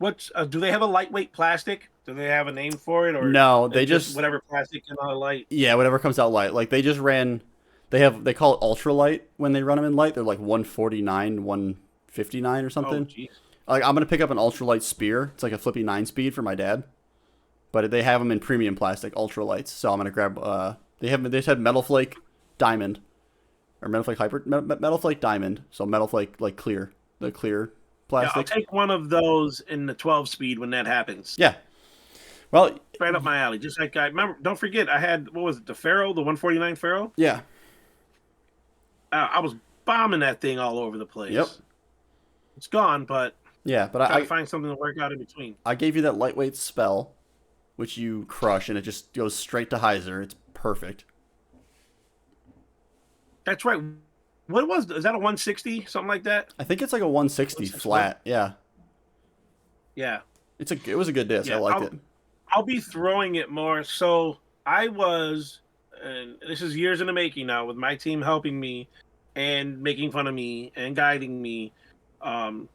Do they have a lightweight plastic? Do they have a name for it, or No, they it's just whatever plastic can light? yeah, whatever comes out light. Like they just ran. They call it ultra light when they run them in light. They're like 149, 159 or Oh, something. jeez. Like I'm gonna pick up an ultralight spear. It's like a flippy 9-speed for my dad, but they have them in premium plastic ultralights. So I'm gonna grab. They just had metal flake diamond, or metal flake hyper metal flake diamond. So metal flake like clear, the clear Yeah, I'll plastic. take one of those in the 12 speed when that happens. Yeah. Well, Right up my alley. Just like I remember. Don't forget, I had what was it? The Pharaoh, the 149 Pharaoh. yeah. I was bombing that thing all over the place. Yep. It's gone, but Yeah, but gotta I find something to work out in between. I gave you that lightweight spell, which you crush, and it just goes straight to hyzer. It's perfect. That's right. What was? Is that a 160? Something like that? I think it's like a 160 160. flat. Yeah. Yeah. It was a good disc. Yeah, I liked it. I'll be throwing it more. So I was, and this is years in the making now, with my team helping me and making fun of me and guiding me, um,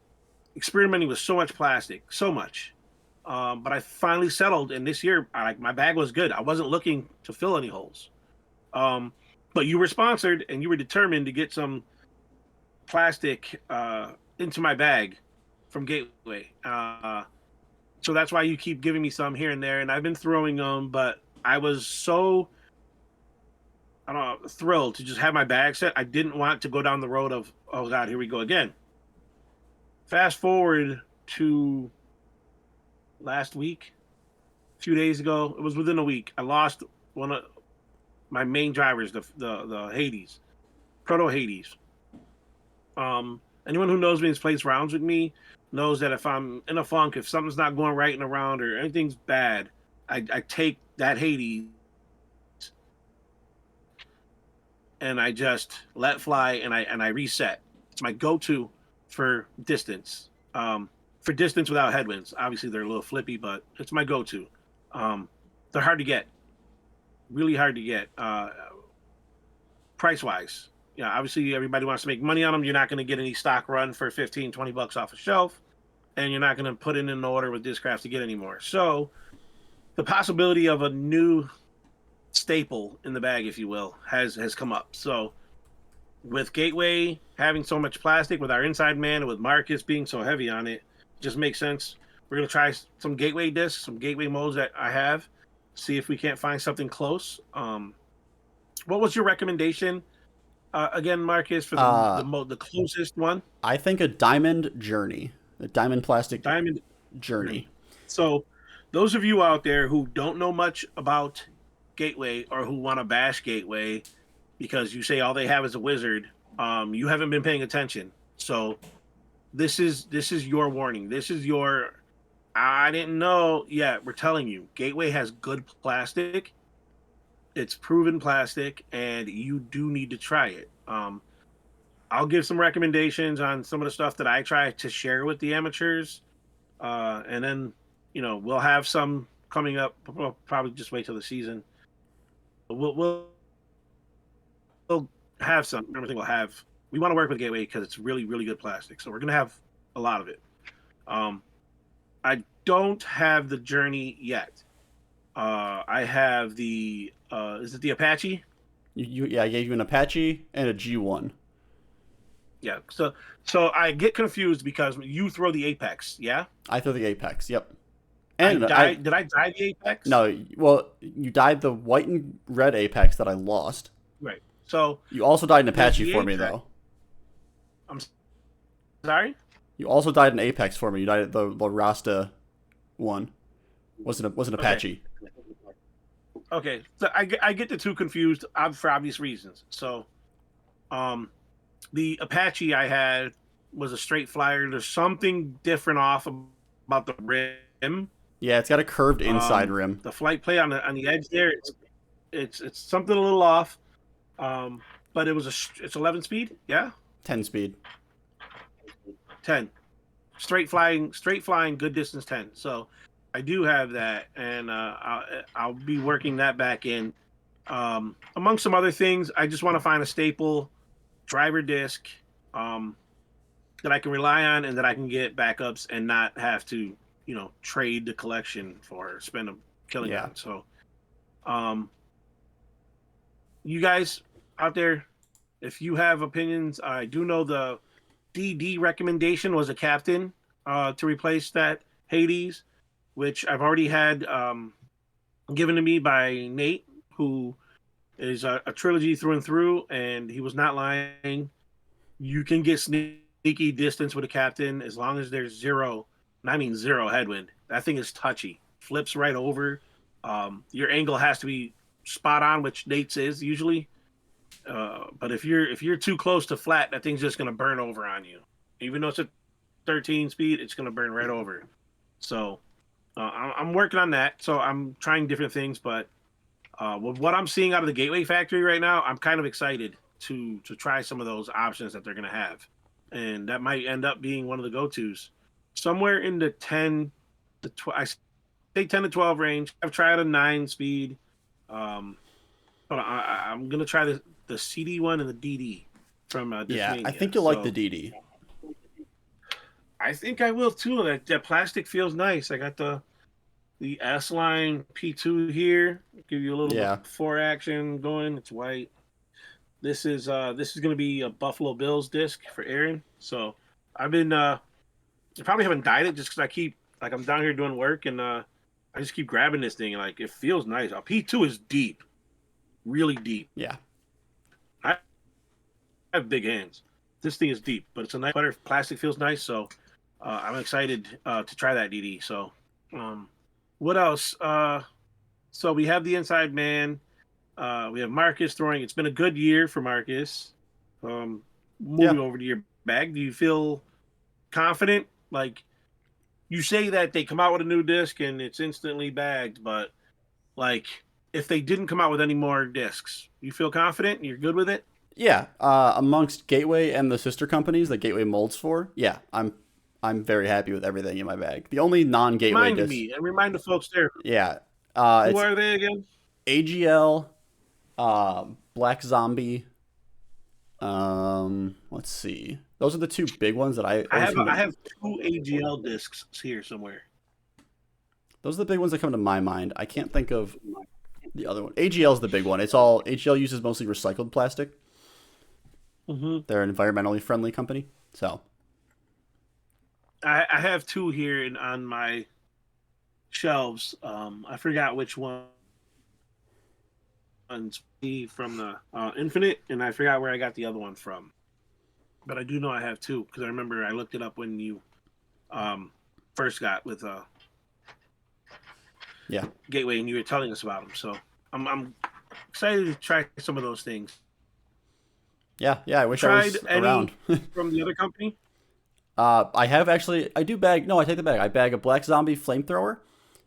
experimenting with so much plastic, so much. But I finally settled, and this year, my bag was good. I wasn't looking to fill any holes. Um, but you were sponsored, and you were determined to get some plastic into my bag from Gateway. So that's why you keep giving me some here and there, and I've been throwing them. But I was so, I don't know, thrilled to just have my bag set. I didn't want to go down the road of, oh God, here we go again. Fast forward to last week, a few days ago. It was within a week. I lost one of my main drivers, the Hades, Proto Hades. Anyone who knows me and plays rounds with me knows that if I'm in a funk, if something's not going right in a round or anything's bad, I take that Hades and I just let fly and I reset. It's my go-to for distance. For distance without headwinds. Obviously they're a little flippy, but it's my go-to. They're hard to get, really hard to get. Price-wise, yeah, obviously everybody wants to make money on them. You're not going to get any stock run for 15, 20 bucks off a shelf, and you're not going to put in an order with Discraft to get any more. So the possibility of a new staple in the bag, if you will, has come up. So with Gateway having so much plastic, with our inside man, and with Marcus being so heavy on it, it just makes sense. We're going to try some Gateway discs, some Gateway molds that I have, see if we can't find something close. What was your recommendation again, Marcus, for the closest one? I think a diamond journey, a diamond plastic Diamond journey. So, those of you out there who don't know much about Gateway or who want to bash Gateway because you say all they have is a wizard, you haven't been paying attention. So, this is your warning. This is your, I didn't know. Yeah, we're telling you, Gateway has good plastic. It's proven plastic, and you do need to try it. I'll give some recommendations on some of the stuff that I try to share with the amateurs, and then we'll have some coming up. We'll probably just wait till the season. We'll have some. Everything we'll have. We want to work with Gateway because it's really really good plastic, so we're gonna have a lot of it. Um, I don't have the Journey yet. I have the is it the Apache? Yeah, I gave you an Apache and a G1. Yeah. So I get confused because you throw the Apex. Yeah. I throw the Apex. Yep. And did I die the Apex? No. Well, you died the white and red Apex that I lost. Right. So you also died an Apache for me, though. I'm sorry. You also died an Apex for me. You died at the Rasta one. Wasn't Apache. Okay. So I get the two confused for obvious reasons. So, the Apache I had was a straight flyer. There's something different off about the rim. Yeah, it's got a curved inside rim. The flight play on the edge there, it's something a little off. But it's 11 speed, yeah. 10 speed. 10. Straight flying, good distance 10. So I do have that, and I'll be working that back in. Among some other things, I just want to find a staple driver disc that I can rely on and that I can get backups and not have to, trade the collection for spend a killing on. So, you guys out there, if you have opinions, I do know the DD recommendation was a captain to replace that Hades, which I've already had given to me by Nate, who is a trilogy through and through, and he was not lying. You can get sneaky distance with a captain as long as there's zero, and I mean zero headwind. That thing is touchy. Flips right over. Your angle has to be spot on, which Nate's is usually. But if you're too close to flat, that thing's just gonna burn over on you. Even though it's a 13 speed, it's gonna burn right over. So I'm working on that. So I'm trying different things, but with what I'm seeing out of the Gateway factory right now, I'm kind of excited to try some of those options that they're gonna have, and that might end up being one of the go-tos. Somewhere in the 10 to 12, I say 10 to 12 range. I've tried a 9 speed. Hold on, I'm gonna try the CD one and the DD from Yeah, I Discmania. think you'll like the So DD. I think I will too. That plastic feels nice. I got the S line P2 here. Give you a little Yeah, before action going. It's white. This is gonna be a Buffalo Bills disc for Aaron. So I've been I probably haven't dyed it just because I keep like I'm down here doing work and I just keep grabbing this thing and like it feels nice. A P2 is deep, really deep. yeah, I have big hands. This thing is deep, but it's a nice butter. Plastic feels nice, so I'm excited to try that DD. So, um, what else? So we have the inside man. We have Marcus throwing. It's been a good year for Marcus. Um, yeah, moving over to your bag, do you feel confident? Like you say that they come out with a new disc and it's instantly bagged, but like if they didn't come out with any more discs, you feel confident? You're good with it? yeah. Amongst Gateway and the sister companies that Gateway molds for, yeah, I'm very happy with everything in my bag. The only non-Gateway Remind disc, me and remind the folks there. yeah, Who it's are they again? AGL, Black Zombie. Let's see. Those are the two big ones that I always come I to. have two AGL discs here somewhere. Those are the big ones that come to my mind. I can't think of the other one. AGL is the big one. It's all AGL uses mostly recycled plastic. Mm-hmm. They're an environmentally friendly company. So I have two here on my shelves. I forgot which ones from the Infinite, and I forgot where I got the other one from. But I do know I have two because I remember I looked it up when you um, first got with yeah, Gateway, and you were telling us about them. So I'm excited to try some of those things. yeah. I wish I Tried was around. any from the other company? I have actually. I do bag. No, I take the bag. I bag a Black Zombie flamethrower.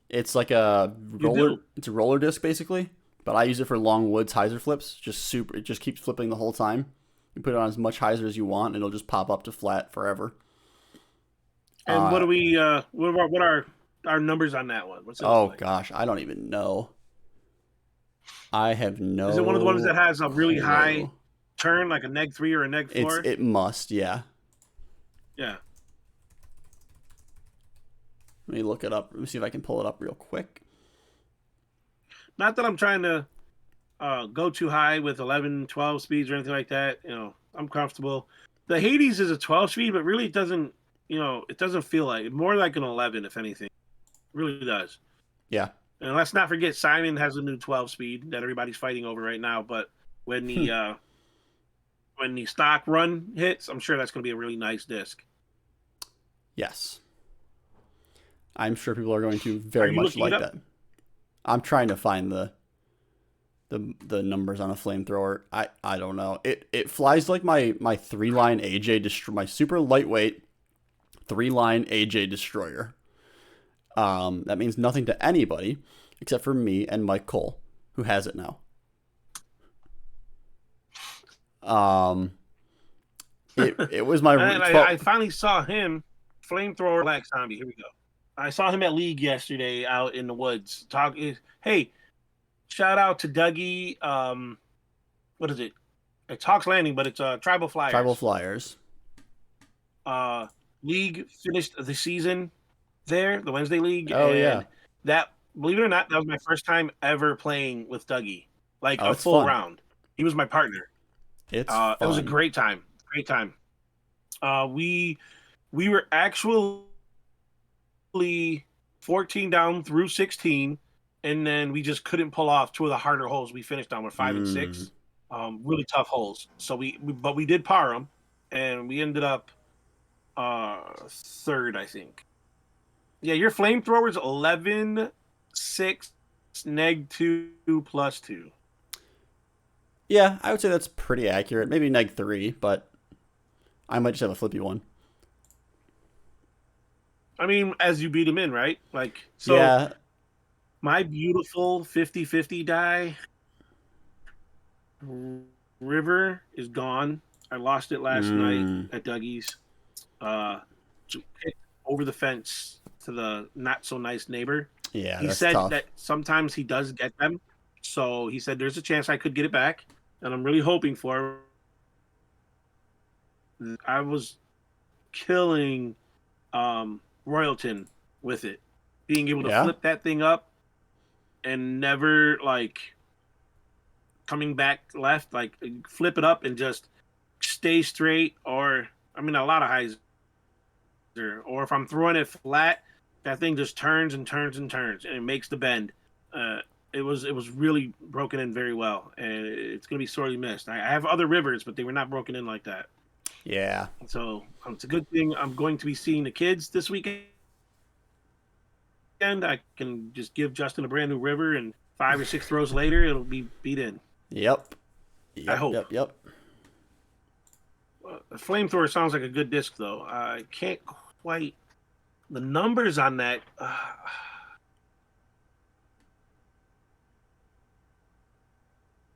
It's like a You roller. do. It's a roller disc basically, but I use it for long woods hyzer flips. Just super. It just keeps flipping the whole time. You put it on as much hyzer as you want, and it'll just pop up to flat forever. And what Uh, do we? What are our numbers on that one? What's it look oh like? gosh, I don't even know. I have Is it one of the ones that no has a really high clue. turn, like a neg 3 or a neg 4? It must, yeah. Yeah. Let me look it up. Let me see if I can pull it up real quick. Not that I'm trying to go too high with 11, 12 speeds or anything like that. I'm comfortable. The Hades is a 12 speed, but really it doesn't. It doesn't feel like more like an 11, if anything. It really does. Yeah. And let's not forget Simon has a new 12 speed that everybody's fighting over right now. But when the stock run hits, I'm sure that's going to be a really nice disc. Yes. I'm sure people are going to Are very you much looking it like up? that. I'm trying to find the numbers on a flamethrower. I don't know. It flies like my 3-line AJ my super lightweight 3-line AJ destroyer. That means nothing to anybody except for me and Mike Cole, who has it now. It was my And 12. I finally saw him, flamethrower Black Zombie. Here we go. I saw him at League yesterday out in the woods. Hey, shout out to Dougie. What is it? It's Hawks Landing, but it's Tribal Tribal Flyers. Flyers. League finished the season there, the Wednesday League, Oh yeah. and that, believe it or not, that was my first time ever playing with Dougie, like Oh, a it's full fun. round. He was my partner. It's It was a fun. great time. Great time. We were actually 14 down through 16, and then we just couldn't pull off two of the harder holes. We finished on with 5 and 6, really tough holes. So but we did par them, and we ended up third, I think. Yeah, your flamethrower's 11, 6, neg 2 plus 2. Yeah, I would say that's pretty accurate. Maybe neg 3, but I might just have a flippy one. I mean, as you beat him in, right? Like, so Yeah. my beautiful 50-50 die river is gone. I lost it last night Mm, at Dougie's. Uh, over the fence to the not so nice neighbor. yeah, He that's said tough. that sometimes he does get them, So he said there's a chance I could get it back, and I'm really hoping for it. I was killing Royalton with it, being able to Yeah. flip that thing up and never like coming back left, like flip it up and just stay straight. Or I mean, a lot of highs. Or if I'm throwing it flat, that thing just turns and turns and turns, and it makes the bend. Uh, it was really broken in very well, and it's gonna be sorely missed. I have other rivers, but they were not broken in like that. Yeah. So it's a good thing I'm going to be seeing the kids this weekend. I can just give Justin a brand new river, and 5 or 6 throws later, it'll be beat in. Yep. I Yep. hope. Yep. A flamethrower sounds like a good disc, though. I can't quite. The numbers on that.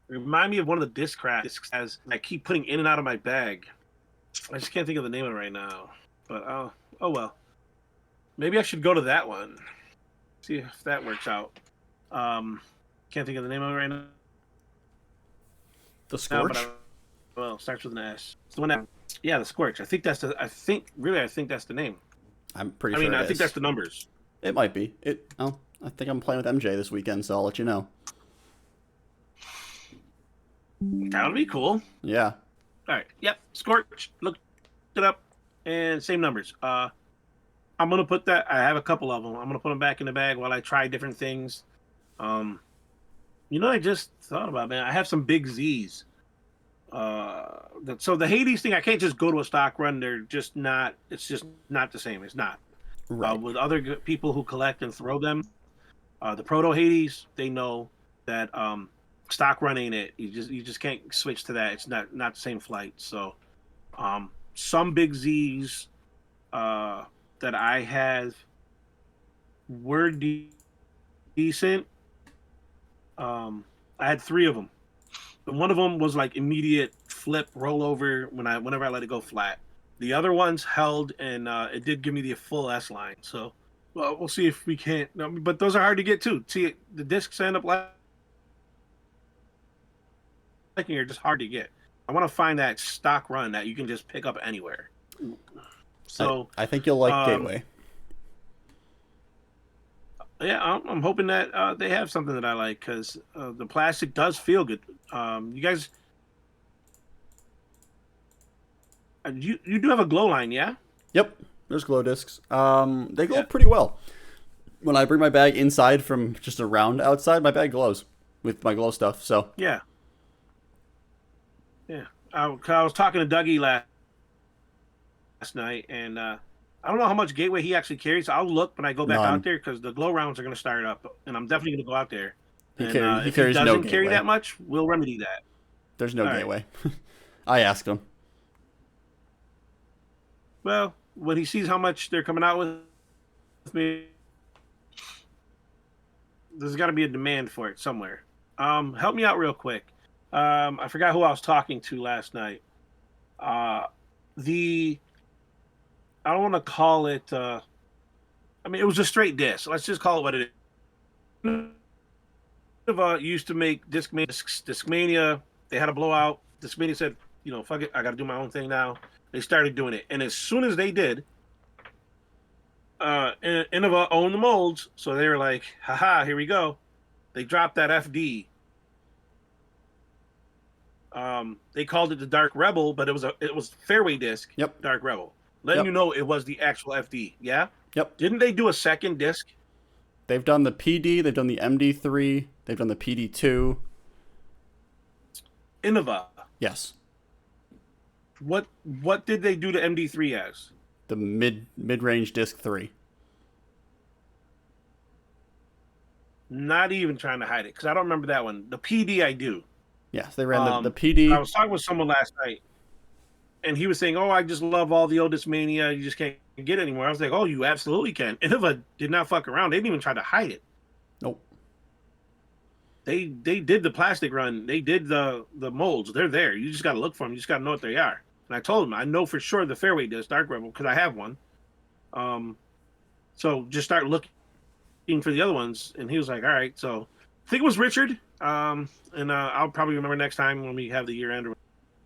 Remind me of one of the disc discs as I keep putting in and out of my bag. I just can't think of the name of it right now. But oh well. Maybe I should go to that one. See if that works out. Can't think of the name of it right now. The But Scorch. well, it starts with an S. It's the one that. Yeah, the Scorch. I think that's the name. I'm pretty I sure mean, it I is. think that's the numbers. It might be. I think I'm playing with MJ this weekend, so I'll let you know. That would be cool. Yeah. All right. Yep. Scorch. Look it up, and same numbers. I'm gonna put that. I have a couple of them. I'm gonna put them back in the bag while I try different things. Um, I just thought about, man. I have some big Z's. So the Hades thing, I can't just go to a stock run. They're just not. It's just not the same. It's not. Right. With other people who collect and throw them, the Proto Hades, they know that stock run ain't it. You just can't switch to that. It's not the same flight. So some big Z's that I have were decent. I had 3 of them. And one of them was like immediate flip rollover whenever I let it go flat. The other ones held, and it did give me the full S line. So, well, we'll see if we can't. But those are hard to get too. See, the discs end up liking are just hard to get. I want to find that stock run that you can just pick up anywhere. So I think you'll like Gateway. yeah, I'm hoping that they have something that I like, because the plastic does feel good. You guys, you do have a glow line, yeah? Yep. There's glow discs. They glow Yeah. pretty well. When I bring my bag inside from just around outside, my bag glows with my glow stuff. So Yeah. Yeah. I was talking to Dougie last night, and I don't know how much gateway he actually carries. I'll look when I go back None. out there, because the glow rounds are going to start up, and I'm definitely going to go out there. He And carries if he no doesn't carry gateway. that much, we'll remedy that. There's no All right. Gateway. I asked him. Well, when he sees how much they're coming out with me, there's got to be a demand for it somewhere. Help me out real quick. I forgot who I was talking to last night. The I don't want to call it. I mean, it was a straight disc. Let's just call it what it is. Used to make Discmania. They had a blowout. Discmania said, fuck it, I got to do my own thing now. They started doing it, and as soon as they did, Innova owned the molds, so they were like, haha, here we go. They dropped that FD. They called it the Dark Rebel, but it was fairway disc. Yep. Dark Rebel, letting you know it was the actual FD. Yeah. Yep. Didn't they do a second disc? They've done the PD. They've done the MD3. They've done the PD2. Innova. Yes. What did they do to MD3 as? The mid-range disc 3. Not even trying to hide it, because I don't remember that one. The PD I do. Yes, they ran the PD. I was talking with someone last night, and he was saying, "Oh, I just love all the Otis Mania. You just can't get it anymore." I was like, "Oh, you absolutely can." Innova did not fuck around. They didn't even try to hide it. Nope. They did the plastic run. They did the molds. They're there. You just got to look for them. You just got to know what they are. And I told him, I know for sure the fairway disc Dark Rebel, because I have one. So just start looking for the other ones. And he was like, "All right." So I think it was Richard And I'll probably remember next time when we have the year end.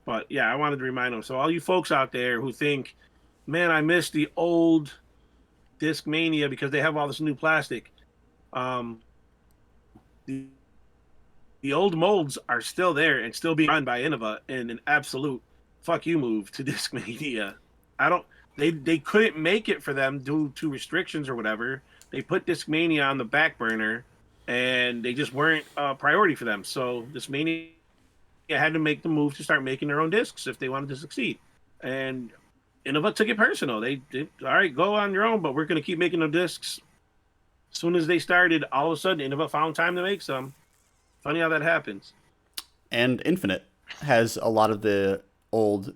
But yeah, I wanted to remind them. So all you folks out there who think, man, I miss the old Discmania because they have all this new plastic. Um, the the old molds are still there and still being run by Innova in an absolute fuck you move to Discmania. I don't. They couldn't make it for them due to restrictions or whatever. They put Discmania on the back burner, and they just weren't a priority for them. So Discmania had to make the move to start making their own discs if they wanted to succeed. And Innova took it personal. They did, all right, go on your own, but we're going to keep making the discs. As soon as they started, all of a sudden, Innova found time to make some. Funny how that happens. And Infinite has a lot of the old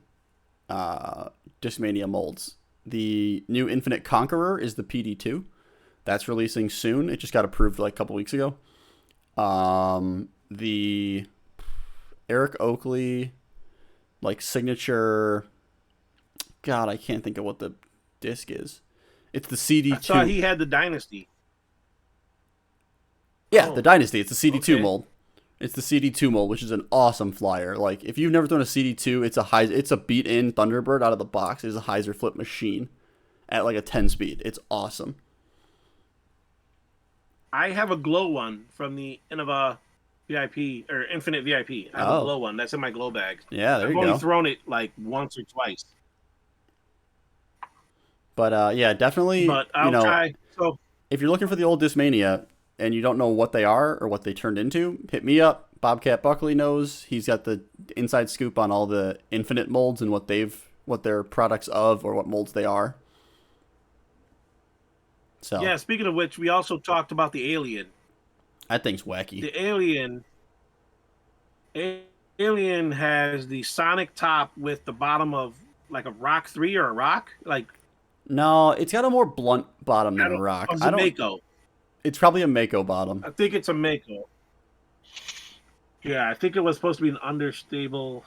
Discmania molds. The new Infinite Conqueror is the PD2. That's releasing soon. It just got approved like a couple weeks ago. The Eric Oakley, like signature. God, I can't think of what the disc is. It's the CD2. I thought he had the Dynasty. Yeah, the Dynasty. It's the CD2 okay. mold. It's the CD2 mold, which is an awesome flyer. Like if you've never thrown a CD2, it's a beat-in Thunderbird out of the box. It's a hyzer flip machine at like a 10 speed. It's awesome. I have a glow one from the Innova VIP or Infinite VIP. I have a glow one. That's in my glow bag. Yeah, there you go. I've only thrown it like once or twice. But yeah, definitely. But I'll try. So if you're looking for the old Discmania and you don't know what they are or what they turned into, hit me up. Bobcat Buckley knows. He's got the inside scoop on all the Infinite molds and what they're products of or what molds they are. So yeah, speaking of which, we also talked about the Alien. That thing's wacky. The Alien has the Sonic top with the bottom of like a Rock 3 or a Rock. Like no, it's got a more blunt bottom than a Rock. It's a Mako. It's probably a Mako bottom. I think it's a Mako. Yeah, I think it was supposed to be an understable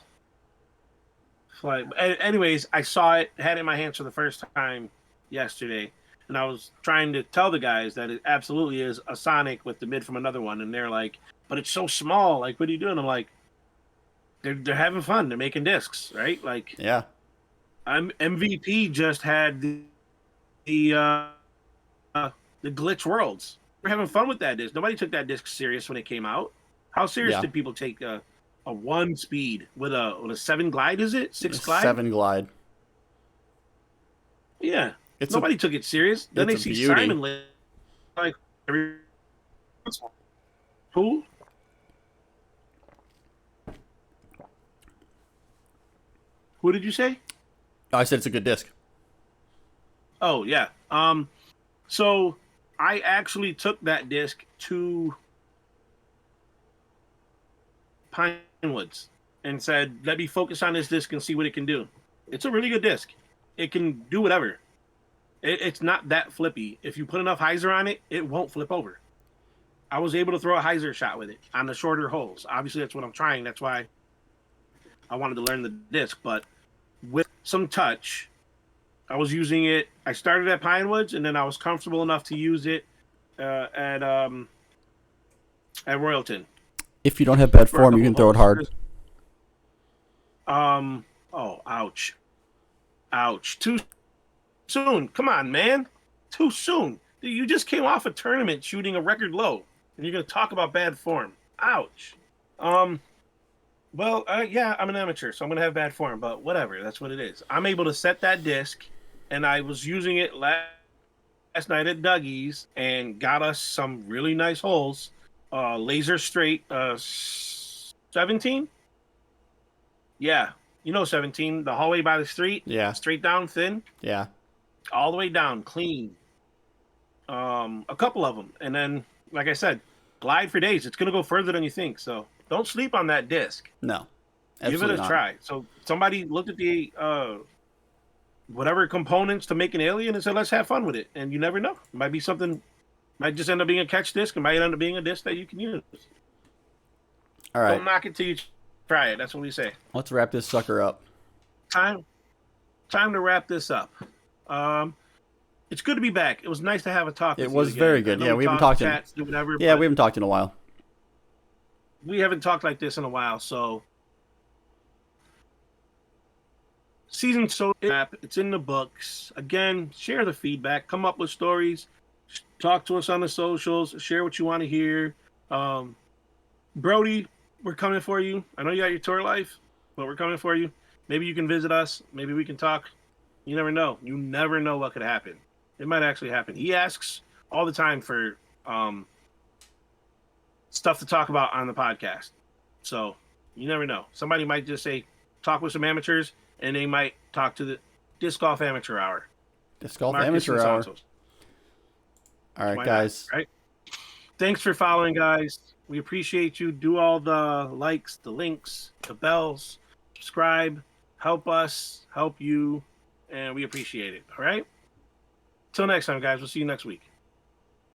flight. Anyways, I saw it, had it in my hands for the first time yesterday, and I was trying to tell the guys that it absolutely is a Sonic with the mid from another one, and they're like, "But it's so small. Like, what are you doing?" I'm like, "They're having fun. They're making discs, right?" Like, yeah. MVP just had the Glitch Worlds. We're having fun with that disc. Nobody took that disc serious when it came out. How serious did people take a 1 speed with a 7 glide? Is it 6 glide? 7 glide. Yeah, nobody took it serious. Then they see beauty. Simon like who? Who did you say? I said it's a good disc. Oh yeah. So I actually took that disc to Pinewoods and said, "Let me focus on this disc and see what it can do." It's a really good disc. It can do whatever. It's not that flippy. If you put enough hyzer on it, it won't flip over. I was able to throw a hyzer shot with it on the shorter holes. Obviously, that's what I'm trying. That's why I wanted to learn the disc. But with some touch, I was using it. I started at Pinewoods, and then I was comfortable enough to use it at Royalton. If you don't have bad form, you can throw it hard. Oh, ouch. Ouch. Too soon. Come on, man. Too soon. You just came off a tournament shooting a record low, and you're going to talk about bad form. Ouch. Well, yeah, I'm an amateur, so I'm going to have bad form, but whatever. That's what it is. I'm able to set that disc, and I was using it last night at Dougie's and got us some really nice holes. Laser straight 17? Yeah. You know 17, the hallway by the street? Yeah. Straight down, thin? Yeah. All the way down, clean. A couple of them. And then, like I said, glide for days. It's going to go further than you think. So don't sleep on that disc. No. Give it a try. So somebody looked at the whatever components to make an alien and said, let's have fun with it. And you never know. It might be something, might just end up being a catch disc. It might end up being a disc that you can use. All right. Don't knock it till you try it. That's what we say. Let's wrap this sucker up. Time to wrap this up. It's good to be back. It was nice to have a talk. It was very good. Yeah, we haven't talked in. Do whatever, yeah, we haven't talked in a while. we haven't talked like this in a while. So season so app, it's in the books. Again, share the feedback. Come up with stories. Talk to us on the socials. Share what you want to hear. Brody, we're coming for you. I know you got your tour life, but we're coming for you. Maybe you can visit us. Maybe we can talk. You never know. You never know what could happen. It might actually happen. He asks all the time for stuff to talk about on the podcast. So you never know. Somebody might just say, talk with some amateurs, and they might talk to the Disc Golf Amateur Hour. Disc Golf Marcus Amateur and Hour. Santos. All right, Why guys. not, right? Thanks for following, guys. We appreciate you. Do all the likes, the links, the bells, subscribe, help us, help you, and we appreciate it. All right? Till next time, guys. We'll see you next week.